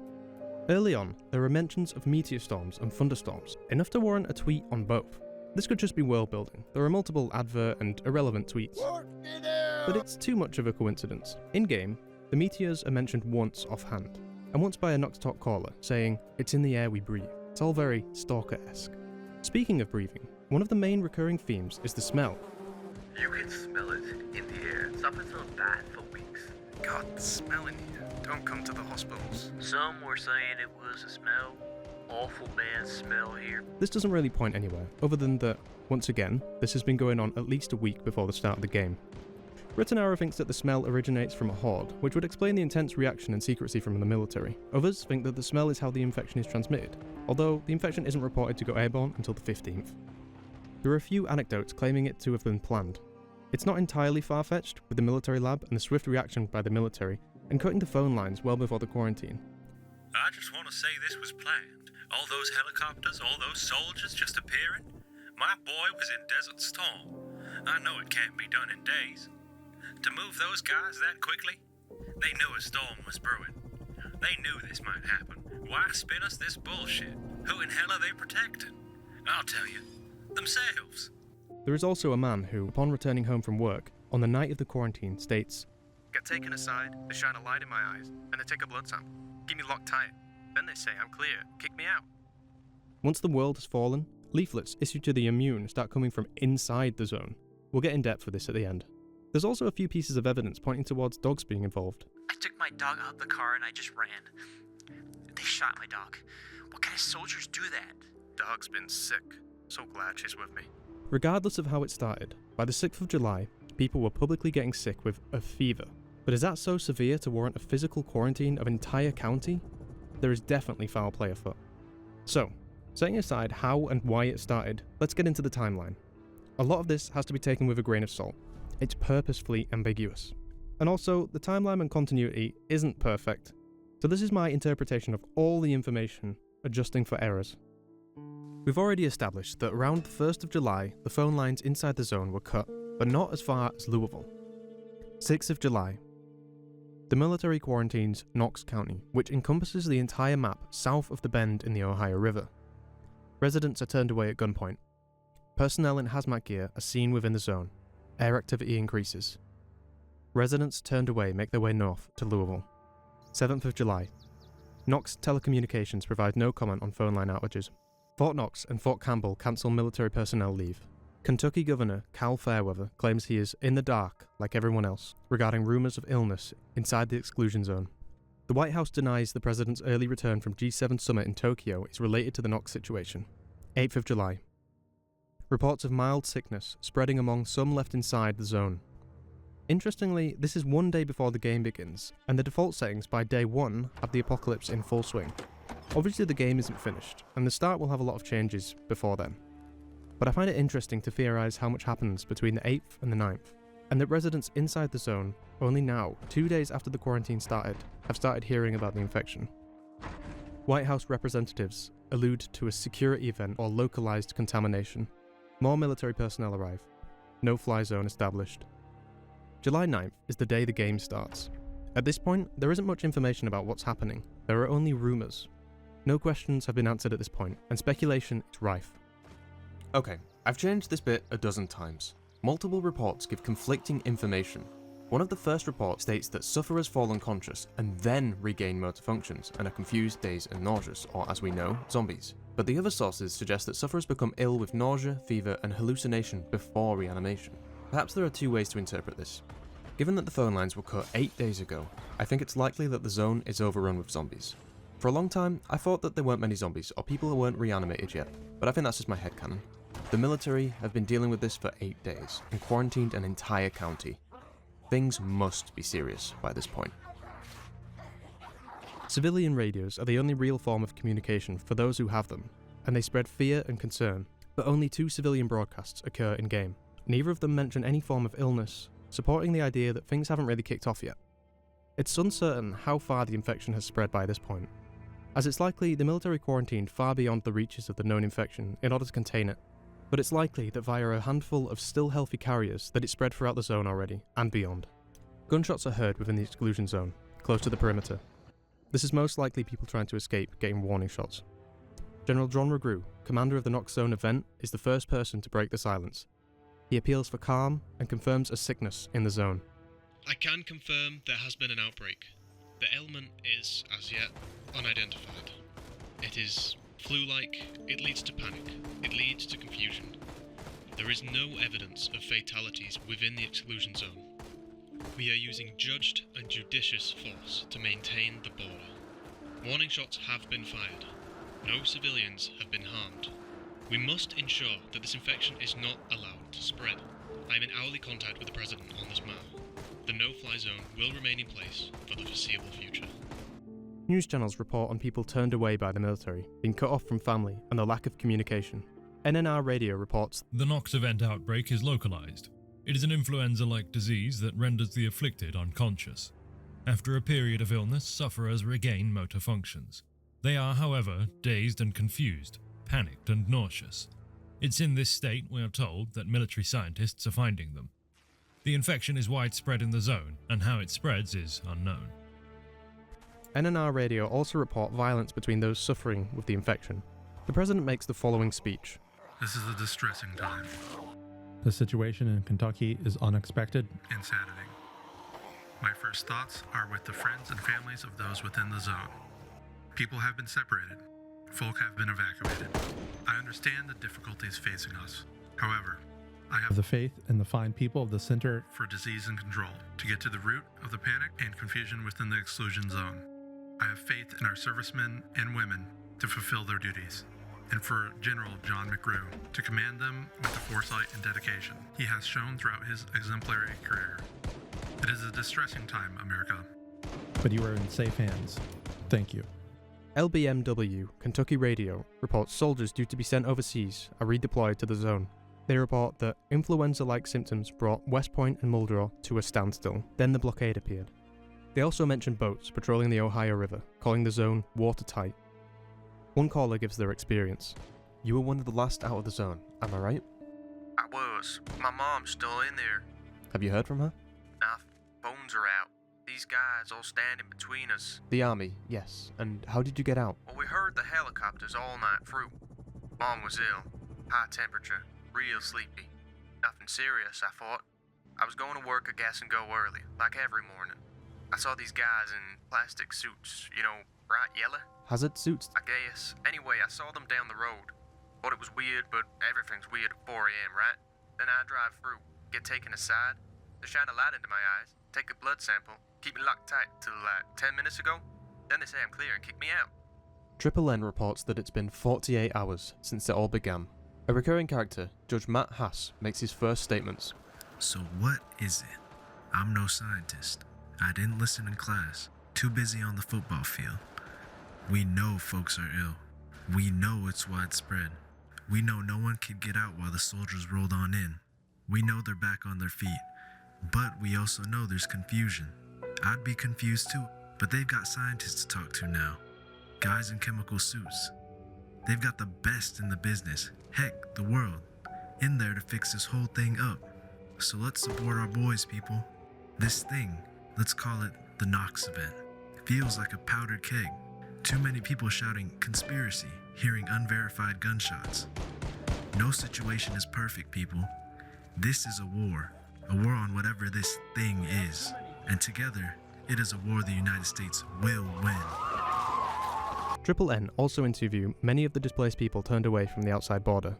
Early on, there are mentions of meteor storms and thunderstorms, enough to warrant a tweet on both. This could just be world building. There are multiple advert and irrelevant tweets. But it's too much of a coincidence. In-game, the meteors are mentioned once offhand, and once by a Nox Talk caller, saying, "It's in the air we breathe." It's all very Stalker-esque. Speaking of breathing, one of the main recurring themes is the smell. You can smell it in the air. Something's not bad for weeks. God, the smell in here. Don't come to the hospitals. Some were saying it was a smell. Awful bad smell here. This doesn't really point anywhere, other than that, once again, this has been going on at least a week before the start of the game. Rittenauer thinks that the smell originates from a horde, which would explain the intense reaction and secrecy from the military. Others think that the smell is how the infection is transmitted, although the infection isn't reported to go airborne until the 15th. There are a few anecdotes claiming it to have been planned. It's not entirely far-fetched, with the military lab and the swift reaction by the military, and cutting the phone lines well before the quarantine. I just want to say this was planned. All those helicopters, all those soldiers just appearing. My boy was in Desert Storm. I know it can't be done in days. To move those guys that quickly, they knew a storm was brewing. They knew this might happen. Why spin us this bullshit? Who in hell are they protecting? I'll tell you, themselves. There is also a man who, upon returning home from work, on the night of the quarantine, states, "Get taken aside, they shine a light in my eyes, and they take a blood sample. Keep me locked tight. Then they say I'm clear, kick me out." Once the world has fallen, leaflets issued to the immune start coming from inside the zone. We'll get in depth with this at the end. There's also a few pieces of evidence pointing towards dogs being involved. I took my dog out of the car and I just ran. They shot my dog. What kind of soldiers do that? Dog's been sick. So glad she's with me. Regardless of how it started, by the 6th of July, people were publicly getting sick with a fever. But is that so severe to warrant a physical quarantine of an entire county? There is definitely foul play afoot. So, setting aside how and why it started, let's get into the timeline. A lot of this has to be taken with a grain of salt. It's purposefully ambiguous. And also, the timeline and continuity isn't perfect. So this is my interpretation of all the information, adjusting for errors. We've already established that around the 1st of July, the phone lines inside the zone were cut, but not as far as Louisville. 6th of July. The military quarantines Knox County, which encompasses the entire map south of the bend in the Ohio River. Residents are turned away at gunpoint. Personnel in hazmat gear are seen within the zone. Air activity increases. Residents turned away make their way north to Louisville. 7th of July. Knox Telecommunications provide no comment on phone line outages. Fort Knox and Fort Campbell cancel military personnel leave. Kentucky Governor Cal Fairweather claims he is in the dark, like everyone else, regarding rumours of illness inside the exclusion zone. The White House denies the president's early return from G7 summit in Tokyo is related to the Knox situation. 8th of July. Reports of mild sickness spreading among some left inside the zone. Interestingly, this is one day before the game begins, and the default settings by day 1 have the apocalypse in full swing. Obviously the game isn't finished, and the start will have a lot of changes before then. But I find it interesting to theorise how much happens between the 8th and the 9th, and that residents inside the zone, only now, 2 days after the quarantine started, have started hearing about the infection. White House representatives allude to a security event or localised contamination. More military personnel arrive. No-fly zone established. July 9th is the day the game starts. At this point, there isn't much information about what's happening. There are only rumours. No questions have been answered at this point, and speculation is rife. Okay, I've changed this bit a dozen times. Multiple reports give conflicting information. One of the first reports states that sufferers fall unconscious and then regain motor functions and are confused, dazed and nauseous, or as we know, zombies. But the other sources suggest that sufferers become ill with nausea, fever and hallucination before reanimation. Perhaps there are two ways to interpret this. Given that the phone lines were cut 8 days ago, I think it's likely that the zone is overrun with zombies. For a long time, I thought that there weren't many zombies or people who weren't reanimated yet, but I think that's just my headcanon. The military have been dealing with this for 8 days and quarantined an entire county. Things must be serious by this point. Civilian radios are the only real form of communication for those who have them, and they spread fear and concern, but only 2 civilian broadcasts occur in-game. Neither of them mention any form of illness, supporting the idea that things haven't really kicked off yet. It's uncertain how far the infection has spread by this point, as it's likely the military quarantined far beyond the reaches of the known infection in order to contain it, but it's likely that via a handful of still healthy carriers that it spread throughout the zone already, and beyond. Gunshots are heard within the exclusion zone, close to the perimeter. This is most likely people trying to escape getting warning shots. General John Regru, commander of the Knox Zone event, is the first person to break the silence. He appeals for calm and confirms a sickness in the zone. I can confirm there has been an outbreak. The ailment is, as yet, unidentified. It is flu-like, it leads to panic, it leads to confusion. There is no evidence of fatalities within the exclusion zone. We are using judged and judicious force to maintain the border. Warning shots have been fired. No civilians have been harmed. We must ensure that this infection is not allowed to spread. I am in hourly contact with the President on this matter. The no-fly zone will remain in place for the foreseeable future. News channels report on people turned away by the military, being cut off from family, and the lack of communication. NNR radio reports, "The Knox event outbreak is localized. It is an influenza-like disease that renders the afflicted unconscious. After a period of illness, sufferers regain motor functions. They are, however, dazed and confused, panicked and nauseous. It's in this state, we are told, that military scientists are finding them. The infection is widespread in the zone, and how it spreads is unknown." NNR radio also report violence between those suffering with the infection. The president makes the following speech. "This is a distressing time. The situation in Kentucky is unexpected. Insanity. My first thoughts are with the friends and families of those within the zone. People have been separated. Folk have been evacuated. I understand the difficulties facing us. However, I have The faith in the fine people of the Center for Disease and Control to get to the root of the panic and confusion within the exclusion zone. I have faith in our servicemen and women to fulfill their duties, and for General John McGrew to command them with the foresight and dedication he has shown throughout his exemplary career. It is a distressing time, America. but you are in safe hands. Thank you." LBMW, Kentucky Radio, reports soldiers due to be sent overseas are redeployed to the zone. They report that influenza-like symptoms brought West Point and Muldrow to a standstill, then the blockade appeared. They also mention boats patrolling the Ohio River, calling the zone watertight. One caller gives their experience. "You were one of the last out of the zone, am I right?" I was. My mom's still in there. Have you heard from her? Nah, phones are out. These guys all standing between us. The army, yes. And how did you get out? Well, we heard the helicopters all night through. Mom was ill. High temperature. Real sleepy. Nothing serious, I thought. I was going to work, I guess, and go early, like every morning. I saw these guys in plastic suits, bright yellow. Hazard suits? I guess. Anyway, I saw them down the road. Thought it was weird, but everything's weird at 4 a.m., right? Then I drive through, get taken aside, they shine a light into my eyes, take a blood sample, keep me locked tight till like 10 minutes ago. Then they say I'm clear and kick me out. Triple N reports that it's been 48 hours since it all began. A recurring character, Judge Matt Haas, makes his first statements. So what is it? I'm no scientist. I didn't listen in class. Too busy on the football field. We know folks are ill. We know it's widespread. We know no one could get out while the soldiers rolled on in. We know they're back on their feet. But we also know there's confusion. I'd be confused too, but they've got scientists to talk to now. Guys in chemical suits. They've got the best in the business, heck, the world, in there to fix this whole thing up. So let's support our boys, people. This thing, let's call it the Knox event. Feels like a powdered keg. Too many people shouting conspiracy, hearing unverified gunshots. No situation is perfect, people. This is a war on whatever this thing is. And together, it is a war the United States will win. Triple N also interview many of the displaced people turned away from the outside border.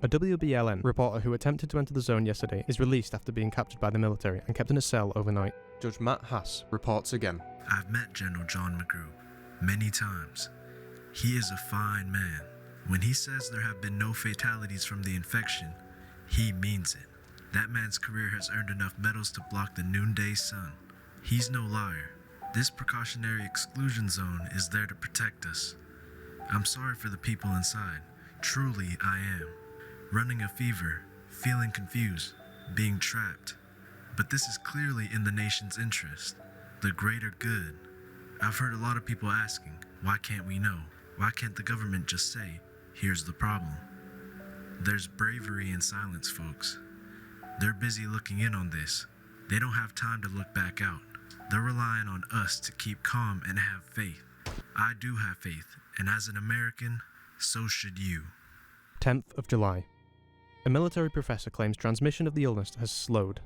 A WBLN reporter who attempted to enter the zone yesterday is released after being captured by the military and kept in a cell overnight. Judge Matt Haas reports again. I've met General John McGrew many times. He is a fine man. When he says there have been no fatalities from the infection, he means it. That man's career has earned enough medals to block the noonday sun. He's no liar. This precautionary exclusion zone is there to protect us. I'm sorry for the people inside. Truly, I am. Running a fever, feeling confused, being trapped. But this is clearly in the nation's interest, the greater good. I've heard a lot of people asking, why can't we know? Why can't the government just say, here's the problem? There's bravery in silence, folks. They're busy looking in on this. They don't have time to look back out. They're relying on us to keep calm and have faith. I do have faith, and as an American, so should you. 10th of July. A military professor claims transmission of the illness has slowed.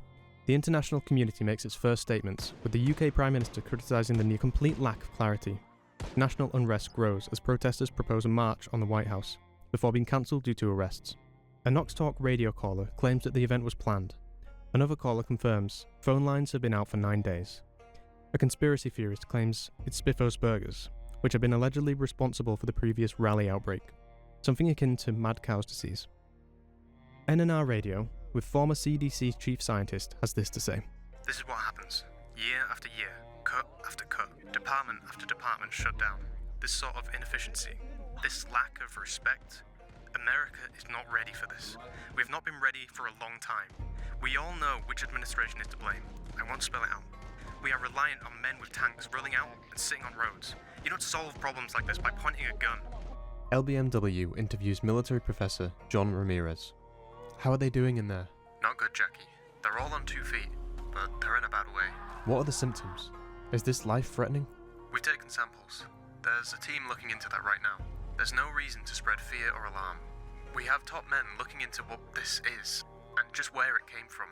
The international community makes its first statements, with the UK Prime Minister criticising the near complete lack of clarity. National unrest grows as protesters propose a march on the White House, before being cancelled due to arrests. A Knox Talk radio caller claims that the event was planned. Another caller confirms phone lines have been out for 9 days. A conspiracy theorist claims it's Spiffos Burgers, which have been allegedly responsible for the previous rally outbreak, something akin to mad cow's disease. NNR Radio, with former CDC chief scientist, has this to say. This is what happens. Year after year, cut after cut, department after department shut down. This sort of inefficiency, this lack of respect. America is not ready for this. We've not been ready for a long time. We all know which administration is to blame. I won't spell it out. We are reliant on men with tanks rolling out and sitting on roads. You don't solve problems like this by pointing a gun. LBMW interviews military professor John Ramirez. How are they doing in there? Not good, Jackie. They're all on 2 feet, but they're in a bad way. What are the symptoms? Is this life-threatening? We've taken samples. There's a team looking into that right now. There's no reason to spread fear or alarm. We have top men looking into what this is, and just where it came from.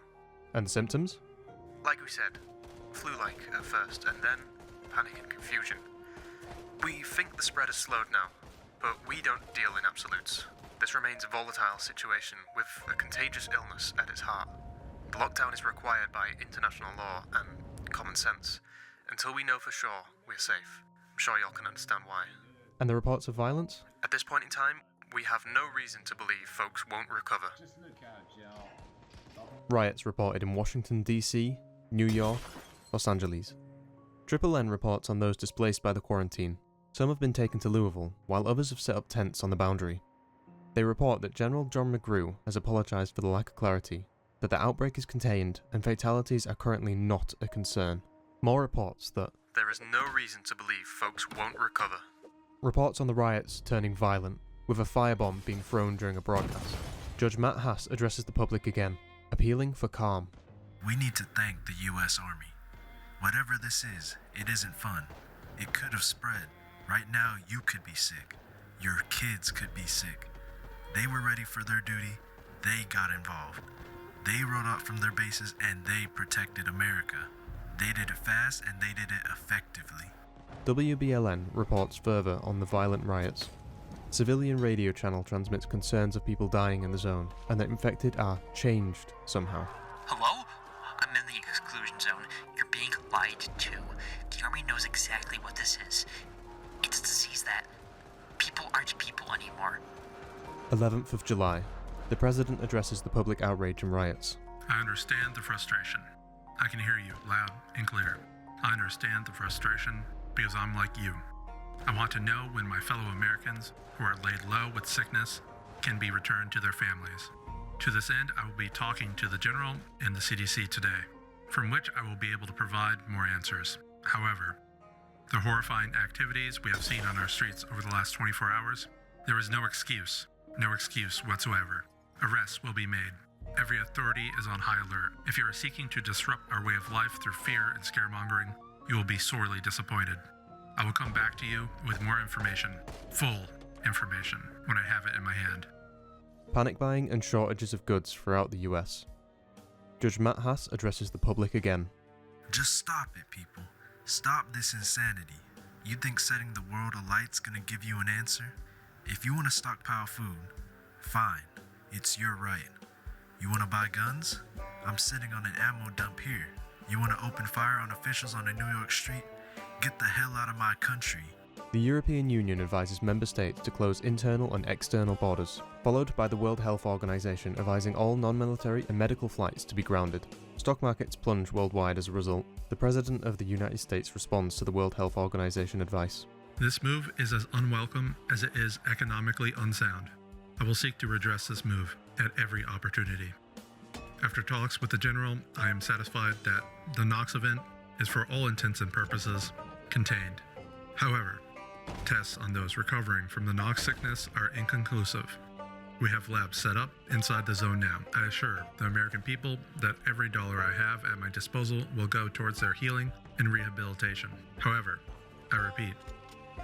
And the symptoms? Like we said, flu-like at first, and then panic and confusion. We think the spread has slowed now, but we don't deal in absolutes. This remains a volatile situation with a contagious illness at its heart. The lockdown is required by international law and common sense. Until we know for sure we're safe. I'm sure y'all can understand why. And the reports of violence? At this point in time, we have no reason to believe folks won't recover. Riots reported in Washington, D.C., New York, Los Angeles. Triple N reports on those displaced by the quarantine. Some have been taken to Louisville, while others have set up tents on the boundary. They report that General John McGrew has apologised for the lack of clarity, that the outbreak is contained and fatalities are currently not a concern. More reports that there is no reason to believe folks won't recover. Reports on the riots turning violent, with a firebomb being thrown during a broadcast. Judge Matt Haas addresses the public again, appealing for calm. We need to thank the U.S. Army. Whatever this is, it isn't fun. It could have spread. Right now, you could be sick. Your kids could be sick. They were ready for their duty. They got involved. They rode out from their bases and they protected America. They did it fast and they did it effectively. WBLN reports further on the violent riots. Civilian radio channel transmits concerns of people dying in the zone, and that infected are changed somehow. Hello? I'm in the exclusion zone. You're being lied to. The Army knows exactly what this is. It's a disease that people aren't people anymore. 11th of July. The President addresses the public outrage and riots. I understand the frustration. I can hear you loud and clear. I understand the frustration because I'm like you. I want to know when my fellow Americans who are laid low with sickness can be returned to their families. To this end, I will be talking to the General and the CDC today, from which I will be able to provide more answers. However, the horrifying activities we have seen on our streets over the last 24 hours, there is no excuse whatsoever. Arrests will be made. Every authority is on high alert. If you are seeking to disrupt our way of life through fear and scaremongering, you will be sorely disappointed. I will come back to you with more information, full information, when I have it in my hand. Panic buying and shortages of goods throughout the US. Judge Matt Haas addresses the public again. Just stop it, people. Stop this insanity. You think setting the world alight's gonna give you an answer? If you want to stockpile food, fine. It's your right. You want to buy guns? I'm sitting on an ammo dump here. You want to open fire on officials on a New York street? Get the hell out of my country. The European Union advises member states to close internal and external borders, followed by the World Health Organization advising all non-military and medical flights to be grounded. Stock markets plunge worldwide as a result. The President of the United States responds to the World Health Organization advice. This move is as unwelcome as it is economically unsound. I will seek to redress this move at every opportunity. After talks with the General, I am satisfied that the Knox event is for all intents and purposes contained. However, tests on those recovering from the Knox sickness are inconclusive. We have labs set up inside the zone now. I assure the American people that every dollar I have at my disposal will go towards their healing and rehabilitation. However, I repeat,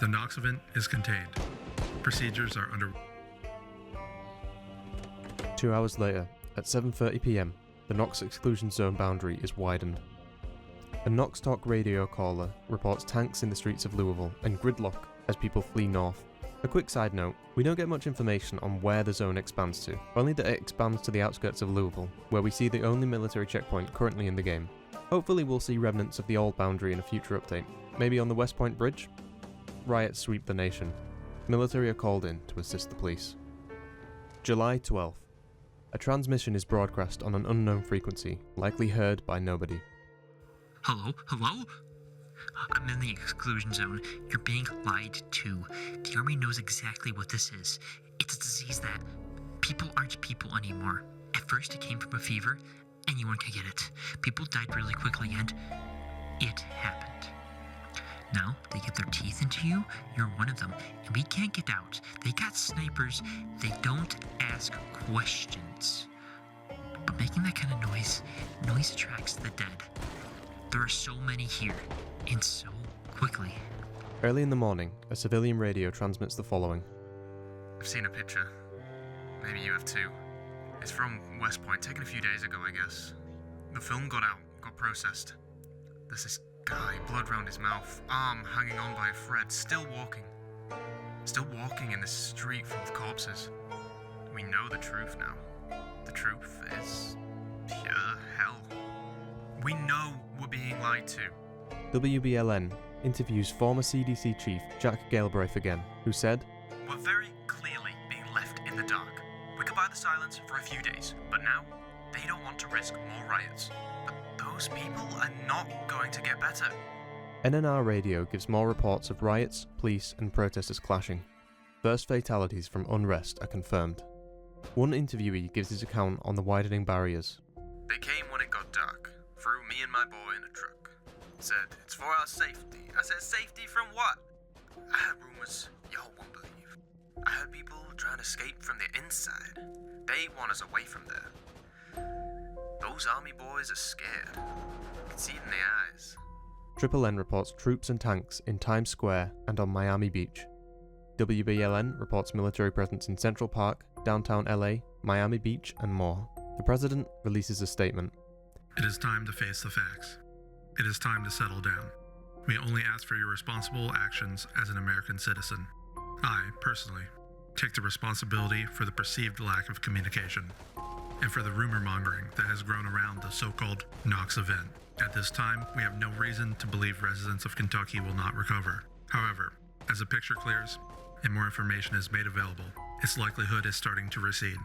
the Knox event is contained. Procedures are under... 2 hours later, at 7:30 p.m, the Knox exclusion zone boundary is widened. A Knox Talk radio caller reports tanks in the streets of Louisville and gridlock as people flee north. A quick side note, we don't get much information on where the zone expands to, only that it expands to the outskirts of Louisville, where we see the only military checkpoint currently in the game. Hopefully we'll see remnants of the old boundary in a future update, maybe on the West Point Bridge? Riots sweep the nation. Military are called in to assist the police. July 12th. A transmission is broadcast on an unknown frequency, likely heard by nobody. Hello? I'm in the exclusion zone. You're being lied to. The Army knows exactly what this is. It's a disease that people aren't people anymore. At first it came from a fever. Anyone can get it. People died really quickly and it happened. Now they get their teeth into you, you're one of them, and we can't get out. They got snipers, they don't ask questions. But making that kind of noise attracts the dead. There are so many here, and so quickly. Early in the morning, a civilian radio transmits the following. I've seen a picture. Maybe you have too. It's from West Point, taken a few days ago, I guess. The film got out, got processed. There's this guy, blood round his mouth, arm hanging on by a thread, still walking. Still walking in this street full of corpses. We know the truth now. The truth is pure hell. We know we're being lied to. WBLN interviews former CDC chief Jack Galbraith again, who said, We're very clearly being left in the dark. We could buy the silence for a few days, but now they don't want to risk more riots. But those people are not going to get better. NNR Radio gives more reports of riots, police and protesters clashing. First fatalities from unrest are confirmed. One interviewee gives his account on the widening barriers. They came when it got dark, threw me and my boy in a truck. Said, it's for our safety. I said, safety from what? I heard rumors y'all won't believe. I heard people trying to escape from the inside. They want us away from there. Those army boys are scared. You can see it in their eyes. Triple N reports troops and tanks in Times Square and on Miami Beach. WBLN reports military presence in Central Park, downtown LA, Miami Beach, and more. The president releases a statement. It is time to face the facts. It is time to settle down. We only ask for your responsible actions as an American citizen. I, personally, take the responsibility for the perceived lack of communication and for the rumor mongering that has grown around the so-called Knox event. At this time, we have no reason to believe residents of Kentucky will not recover. However, as the picture clears and more information is made available, its likelihood is starting to recede.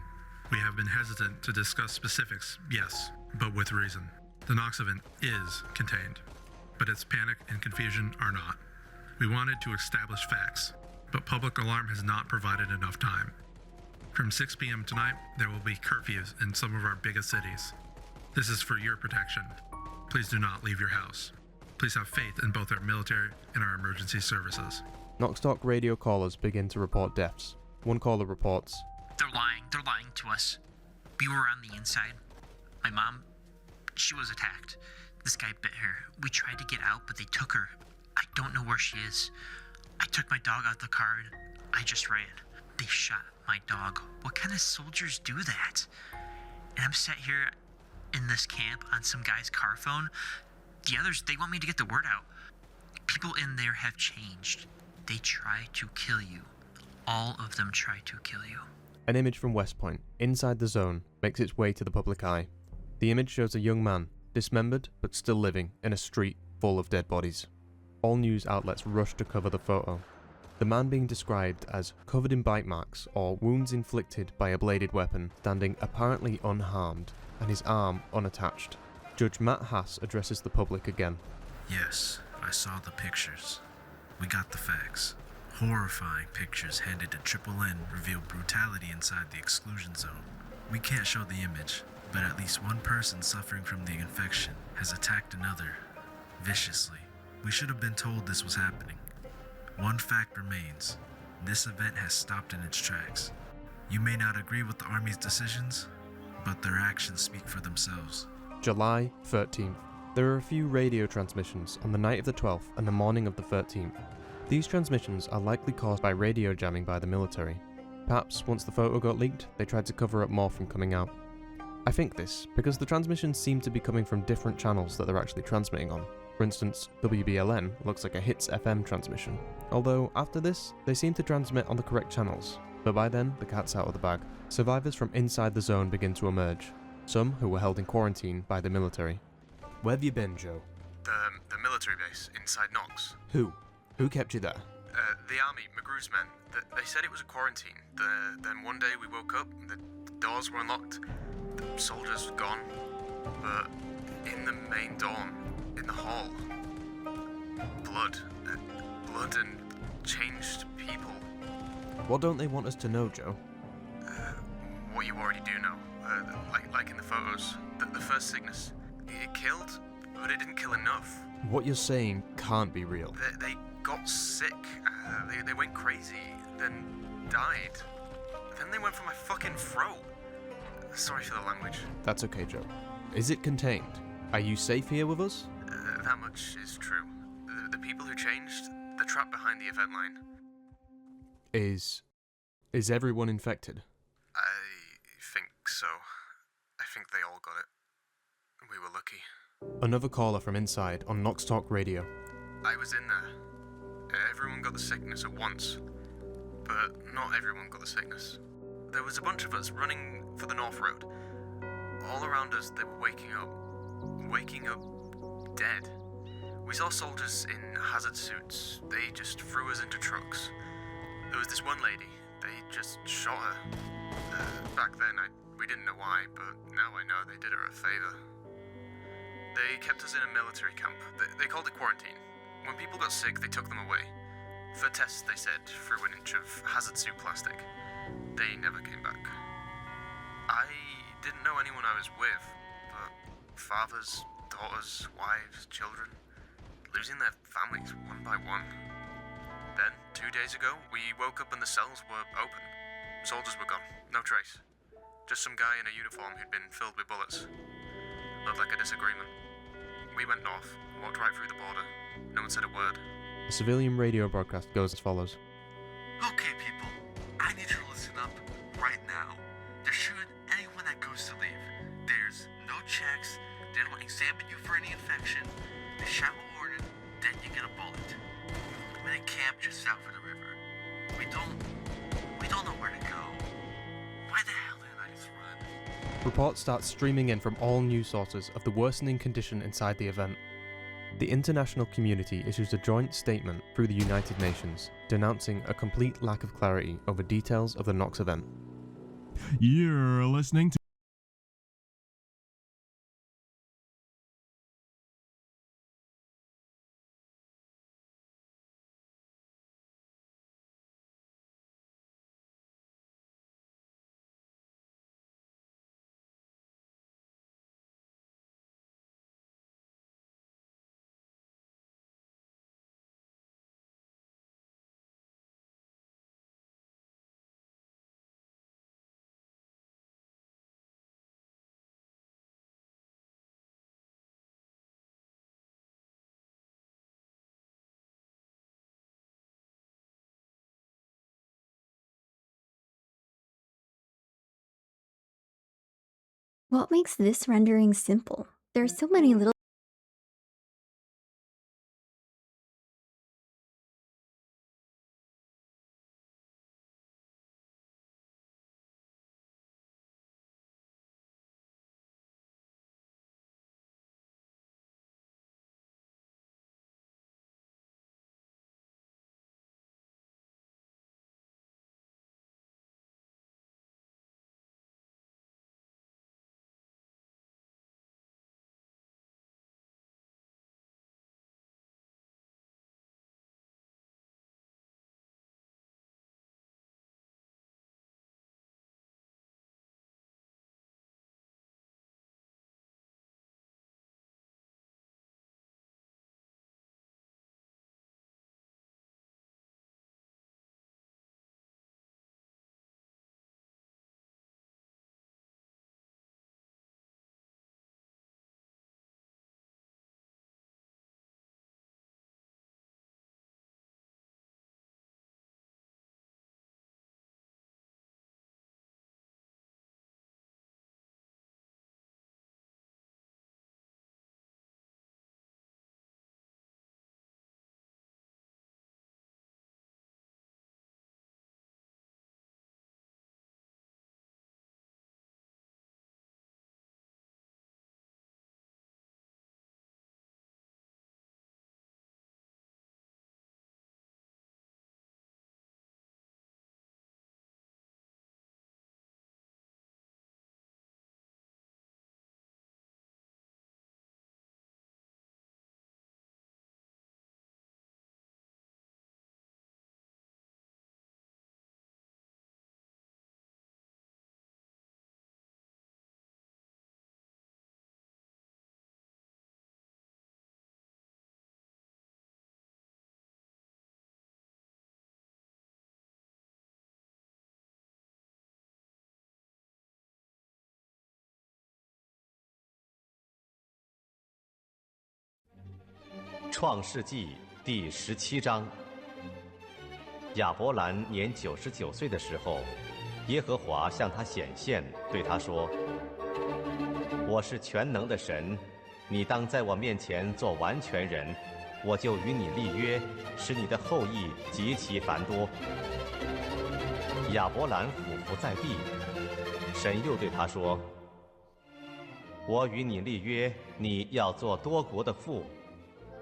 We have been hesitant to discuss specifics, yes, but with reason. The Knox event is contained, but its panic and confusion are not. We wanted to establish facts, but public alarm has not provided enough time. From 6 p.m. tonight, there will be curfews in some of our biggest cities. This is for your protection. Please do not leave your house. Please have faith in both our military and our emergency services. Knox Talk radio callers begin to report deaths. One caller reports, They're lying to us. We were on the inside. My mom, she was attacked. This guy bit her. We tried to get out, but they took her. I don't know where she is. I took my dog out the car and I just ran. They shot my dog. What kind of soldiers do that? And I'm sat here in this camp on some guy's car phone. The others, they want me to get the word out. People in there have changed. They try to kill you. All of them try to kill you. An image from West Point, inside the zone, makes its way to the public eye. The image shows a young man, dismembered but still living, in a street full of dead bodies. All news outlets rush to cover the photo. The man being described as covered in bite marks or wounds inflicted by a bladed weapon, standing apparently unharmed and his arm unattached. Judge Matt Haas addresses the public again. Yes, I saw the pictures. We got the facts. Horrifying pictures handed to Triple N reveal brutality inside the exclusion zone. We can't show the image, but at least one person suffering from the infection has attacked another viciously. We should have been told this was happening. One fact remains. This event has stopped in its tracks. You may not agree with the Army's decisions, but their actions speak for themselves. July 13th. There are a few radio transmissions on the night of the 12th and the morning of the 13th. These transmissions are likely caused by radio jamming by the military. Perhaps once the photo got leaked, they tried to cover up more from coming out. I think this because the transmissions seem to be coming from different channels that they're actually transmitting on. For instance, WBLN looks like a Hits FM transmission, although after this, they seem to transmit on the correct channels, but by then, the cat's out of the bag. Survivors from inside the zone begin to emerge, some who were held in quarantine by the military. Where have you been, Joe? The military base inside Knox. Who? Who kept you there? The army, McGrew's men. They said it was a quarantine. Then one day we woke up, the doors were unlocked, the soldiers were gone, but in the main dorm, in the hall, blood and changed people. What don't they want us to know, Joe? What you already do know. Like in the photos, the first sickness, it killed, but it didn't kill enough. What you're saying can't be real. They got sick, they went crazy, then died. Then they went for my fucking throat. Sorry for the language. That's okay, Joe. Is it contained? Are you safe here with us? That much is true. The people who changed, they're trapped behind the event line. Is everyone infected? I think so. I think they all got it. We were lucky. Another caller from inside on Knox Talk Radio. I was in there. Everyone got the sickness at once, but not everyone got the sickness. There was a bunch of us running for the North Road. All around us, they were waking up dead. We saw soldiers in hazard suits. They just threw us into trucks. There was this one lady. They just shot her. Back then, we didn't know why, but now I know they did her a favor. They kept us in a military camp. They called it quarantine. When people got sick, they took them away. For tests, they said, through an inch of hazard suit plastic. They never came back. I didn't know anyone I was with, but fathers, daughters, wives, children, losing their families one by one. Then, 2 days ago, we woke up and the cells were open. Soldiers were gone, no trace. Just some guy in a uniform who'd been filled with bullets. Looked like a disagreement. We went north, walked right through the border. No one said a word. A civilian radio broadcast goes as follows. Okay, people, I need you to listen up right now. They're shooting anyone that goes to leave. There's no checks. They don't examine you for any infection. They shot a warning, then you get a bullet. I'm in a camp just south of the river. We don't don't know where to go. Why the hell didn't I just run? Reports start streaming in from all news sources of the worsening condition inside the event. The international community issues a joint statement through the United Nations, denouncing a complete lack of clarity over details of the Nox event. You're listening to What makes this rendering simple? There are so many little创世纪第17章。亚伯兰年99岁的时候，耶和华向他显现，对他说：“我是全能的神，你当在我面前做完全人，我就与你立约，使你的后裔极其繁多。”亚伯兰俯伏在地，神又对他说：“我与你立约，你要做多国的父。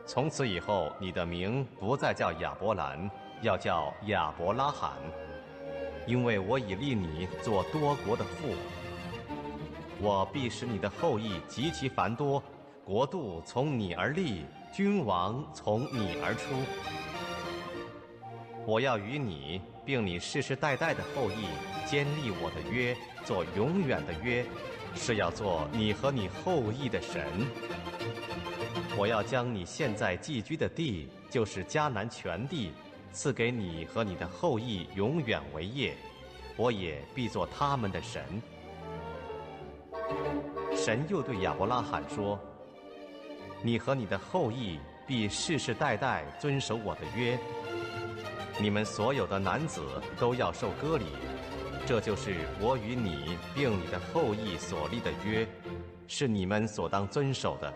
从此以后，你的名不再叫亚伯兰，要叫亚伯拉罕，因为我已立你做多国的父。我必使你的后裔极其繁多，国度从你而立，君王从你而出。我要与你，并你世世代代的后裔坚立我的约，做永远的约，是要做你和你后裔的神。我要将你现在寄居的地，就是迦南全地，赐给你和你的后裔永远为业，我也必做他们的神。”神又对亚伯拉罕说：“你和你的后裔必世世代代遵守我的约，你们所有的男子都要受割礼，这就是我与你并你的后裔所立的约，是你们所当遵守的。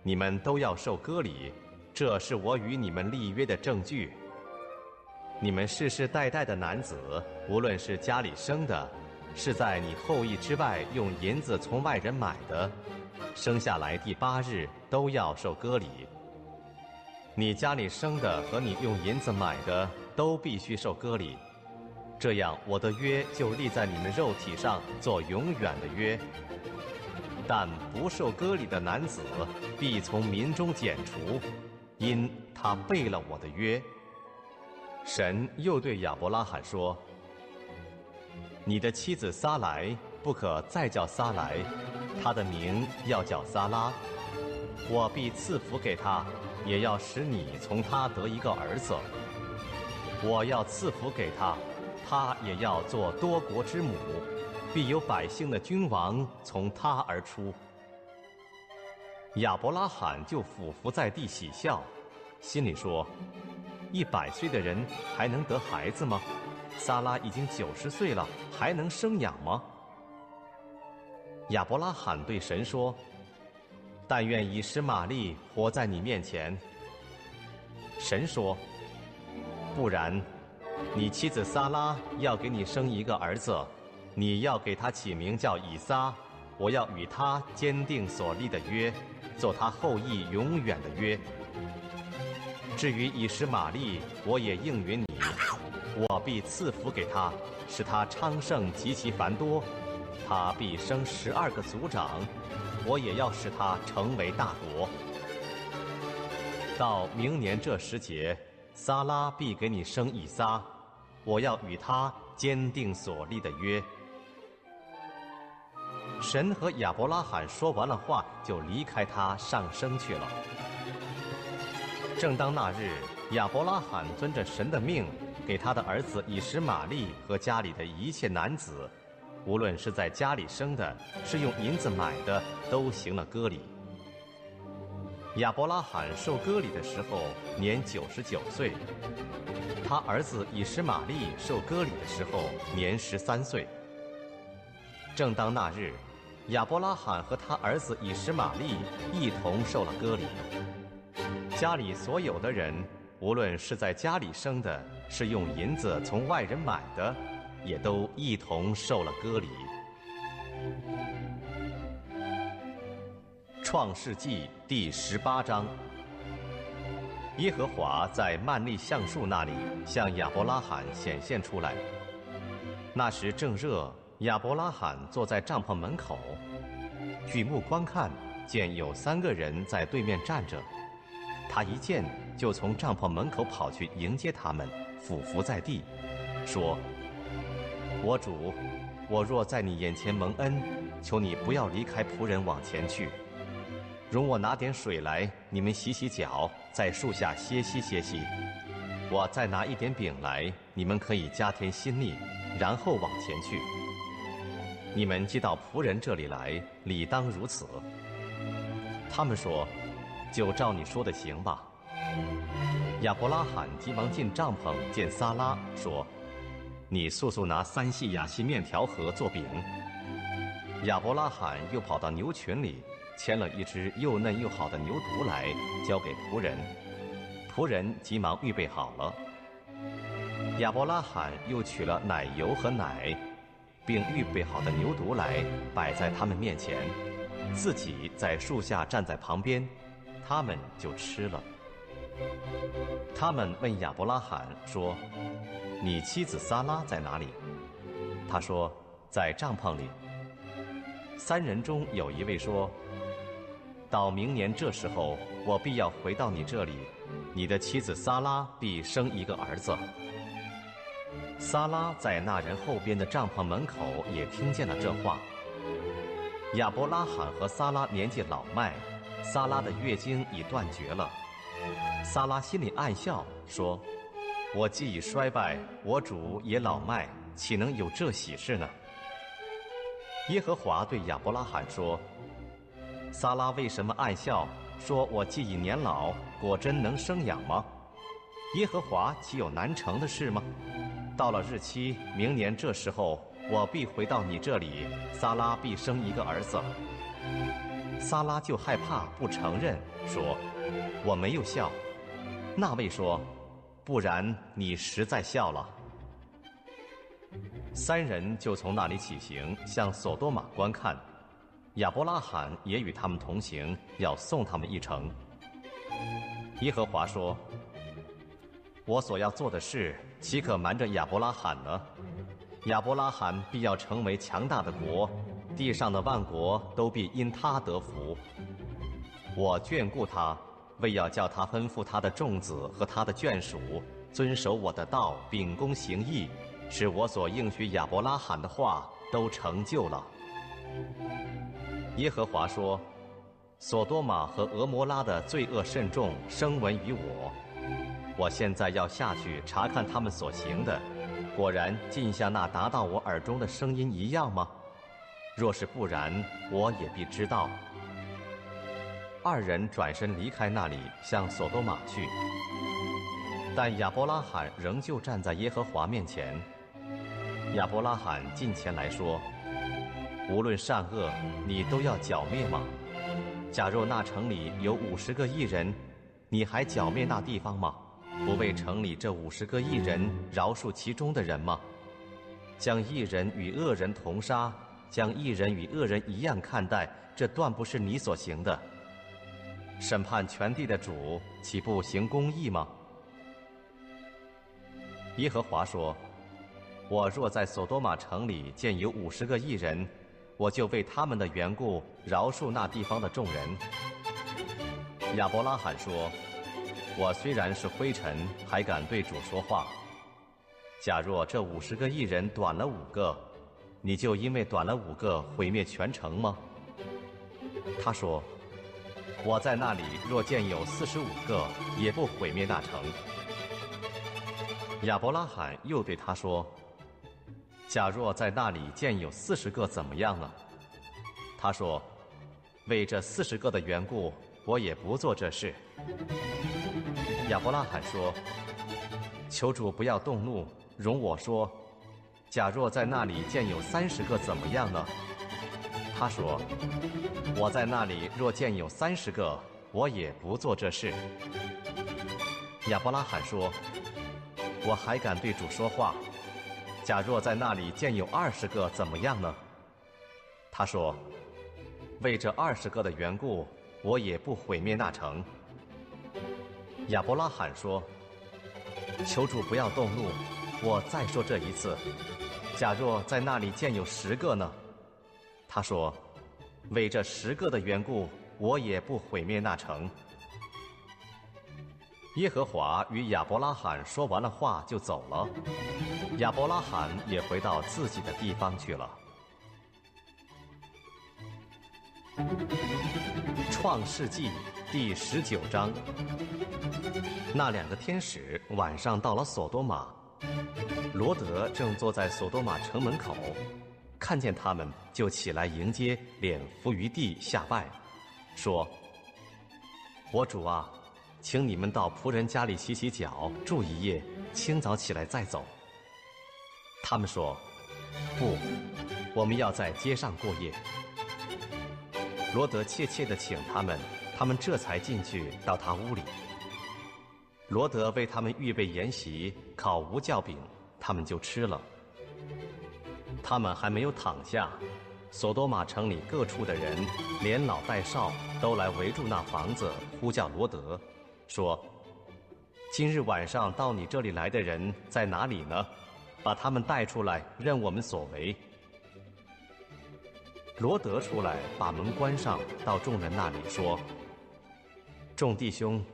你们都要受割礼，这是我与你们立约的证据。你们世世代代的男子，无论是家里生的，是在你后裔之外用银子从外人买的，生下来第8日都要受割礼。你家里生的和你用银子买的都必须受割礼，这样我的约就立在你们肉体上，做永远的约。但不受割礼的男子必从民中剪除，因他背了我的约。神又对亚伯拉罕说：你的妻子撒莱不可再叫撒莱，她的名要叫撒拉。我必赐福给她，也要使你从她得一个儿子。我要赐福给她，她也要做多国之母，必有百姓的君王从她而出。亚伯拉罕就俯伏在地喜笑，心里说：100岁的人还能得孩子吗？撒拉已经90岁了，还能生养吗？亚伯拉罕对神说：但愿以实玛利活在你面前。神说：不然，你妻子撒拉要给你生一个儿子，你要给他起名叫以撒，我要与他坚定所立的约，做他后裔永远的约。至于以实玛利，我也应允你，我必赐福给他，使他昌盛极其繁多，他必生12个族长，我也要使他成为大国。到明年这时节，撒拉必给你生以撒，我要与他坚定所立的约。神和亚伯拉罕说完了话，就离开他上升去了。正当那日，亚伯拉罕遵着神的命，给他的儿子以实玛利和家里的一切男子，无论是在家里生的，是用银子买的，都行了割礼。亚伯拉罕受割礼的时候年99岁，他儿子以实玛利受割礼的时候年13岁。正当那日，亚伯拉罕和他儿子以实玛利一同受了割礼。家里所有的人，无论是在家里生的，是用银子从外人买的，也都一同受了割礼。创世纪第18章。耶和华在曼利橡树那里向亚伯拉罕显现出来。那时正热，亚伯拉罕坐在帐篷门口，举目观看，见有3个人在对面站着。他一见，就从帐篷门口跑去迎接他们，俯伏在地，说：我主，我若在你眼前蒙恩，求你不要离开仆人往前去。容我拿点水来，你们洗洗脚，在树下歇息歇息。我再拿一点饼来，你们可以加添心力，然后往前去。你们既到仆人这里来，理当如此。他们说：就照你说的行吧。亚伯拉罕急忙进帐篷，见撒拉，说：你速速拿3细亚细面条盒做饼。亚伯拉罕又跑到牛群里，牵了一只又嫩又好的牛犊来，交给仆人。仆人急忙预备好了。亚伯拉罕又取了奶油和奶，并预备好的牛犊来，摆在他们面前，自己在树下站在旁边，他们就吃了。他们问亚伯拉罕说：你妻子撒拉在哪里？他说：在帐篷里。3人中有一位说：到明年这时候，我必要回到你这里，你的妻子撒拉必生一个儿子。撒拉在那人后边的帐篷门口也听见了这话。亚伯拉罕和撒拉年纪老迈，撒拉的月经已断绝了。撒拉心里暗笑，说：我既已衰败，我主也老迈，岂能有这喜事呢？耶和华对亚伯拉罕说：撒拉为什么暗笑，说我既已年老，果真能生养吗？耶和华岂有难成的事吗？到了日期，明年这时候，我必回到你这里，撒拉必生一个儿子。撒拉就害怕，不承认，说：我没有笑。那位说：不然你实在笑了。三人就从那里起行，向索多玛观看。亚伯拉罕也与他们同行，要送他们一程。耶和华说：“我所要做的事，岂可瞒着亚伯拉罕呢？亚伯拉罕必要成为强大的国，地上的万国都必因他得福。我眷顾他，为要叫他吩咐他的众子和他的眷属遵守我的道，秉公行义，使我所应许亚伯拉罕的话都成就了。”耶和华说：“索多玛和俄摩拉的罪恶甚重，声闻于我。我现在要下去查看他们所行的，果然尽像那达到我耳中的声音一样吗？若是不然，我也必知道。”二人转身离开那里，向索多玛去。但亚伯拉罕仍旧站在耶和华面前。亚伯拉罕近前来说：“无论善恶，你都要剿灭吗？假若那城里有50个义人，你还剿灭那地方吗？不为城里这50个义人饶恕其中的人吗？将义人与恶人同杀，将义人与恶人一样看待，这断不是你所行的。审判全地的主，岂不行公义吗？”耶和华说：“我若在索多玛城里见有50个义人，我就为他们的缘故饶恕那地方的众人。”亚伯拉罕说：“我虽然是灰尘，还敢对主说话。假若这50个义人短了5个，你就因为短了5个毁灭全城吗？”他说：“我在那里若见有45个，也不毁灭那城。”亚伯拉罕又对他说：“假若在那里见有40个，怎么样呢？”他说：“为这40个的缘故，我也不做这事。”亚伯拉罕说：“求主不要动怒，容我说，假若在那里见有30个，怎么样呢？”他说：“我在那里若见有30个，我也不做这事。”亚伯拉罕说：“我还敢对主说话，假若在那里见有20个，怎么样呢？”他说：“为这20个的缘故，我也不毁灭那城。”亚伯拉罕说：“求主不要动怒，我再说这一次，假若在那里见有10个呢？”他说：“为这10个的缘故，我也不毁灭那城。”耶和华与亚伯拉罕说完了话，就走了。亚伯拉罕也回到自己的地方去了。创世纪第19章。那2个天使晚上到了索多玛，罗德正坐在索多玛城门口，看见他们，就起来迎接，脸伏于地下拜，说：“我主啊，请你们到仆人家里洗洗脚，住一夜，清早起来再走。”他们说：“不，我们要在街上过夜。”罗德切切地请他们，他们这才进去到他屋里。罗德为他们预备筵席，烤无酵饼，他们就吃了。他们还没有躺下，索多玛城里各处的人，连老带少，都来围住那房子，呼叫罗德，说：“今日晚上到你这里来的人在哪里呢？把他们带出来，任我们所为。”罗德出来，把门关上，到众人那里说：“众弟兄，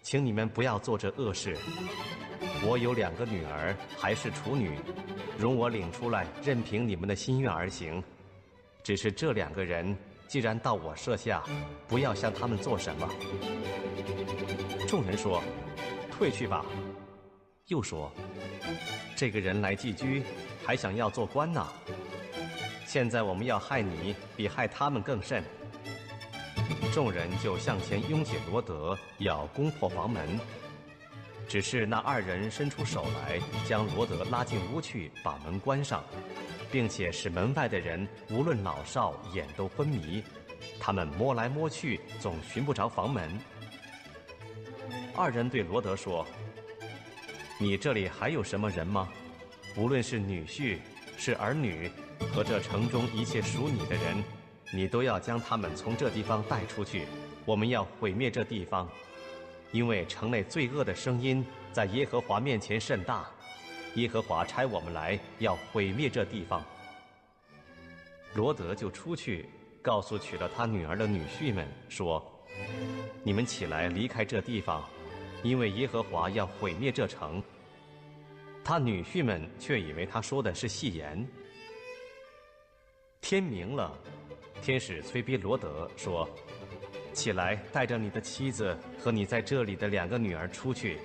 请你们不要做这恶事。我有2个女儿，还是处女，容我领出来，任凭你们的心愿而行。只是这2个人，既然到我舍下，不要向他们做什么。”众人说：“退去吧。”又说：“这个人来寄居，还想要做官呢。现在我们要害你，比害他们更甚。”众人就向前拥解罗德，要攻破房门。只是那2人伸出手来，将罗德拉进屋去，把门关上，并且使门外的人无论老少眼都昏迷。他们摸来摸去，总寻不着房门。2人对罗德说：“你这里还有什么人吗？无论是女婿、是儿女，和这城中一切属你的人，你都要将他们从这地方带出去。我们要毁灭这地方，因为城内罪恶的声音在耶和华面前甚大。耶和华差我们来，要毁灭这地方。罗德就出去，告诉娶了他女儿的女婿们说：“你们起来离开这地方，因为耶和华要毁灭这城。”他女婿们却以为他说的是戏言。天明了，天使催逼罗德说：“起来，带着你的妻子和你在这里的2个女儿出去，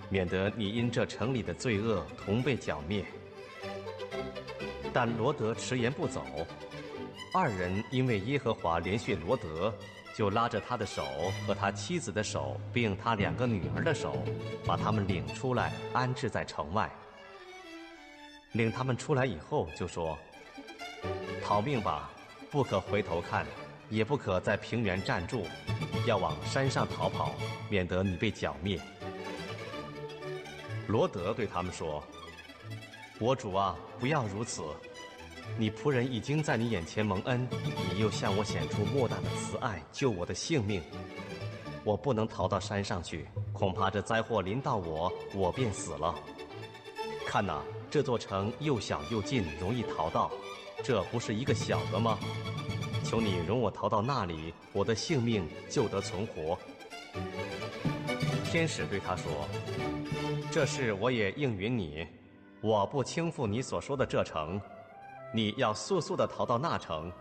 免得你因这城里的罪恶同被剿灭。”但罗德迟延不走。2人因为耶和华怜恤罗德，就拉着他的手和他妻子的手，并他2个女儿的手，把他们领出来，安置在城外。领他们出来以后，就说：“逃命吧，不可回头看，也不可在平原站住，要往山上逃跑，免得你被剿灭。”罗德对他们说：“我主啊，不要如此！你仆人已经在你眼前蒙恩，你又向我显出莫大的慈爱，救我的性命。我不能逃到山上去，恐怕这灾祸临到我，我便死了。看哪，这座城又小又近，容易逃到，这不是一个小的吗？求你容我逃到那里，我的性命就得存活。”天使对他说：“这事我也应允你，我不轻负你所说的这城，你要速速地逃到那城，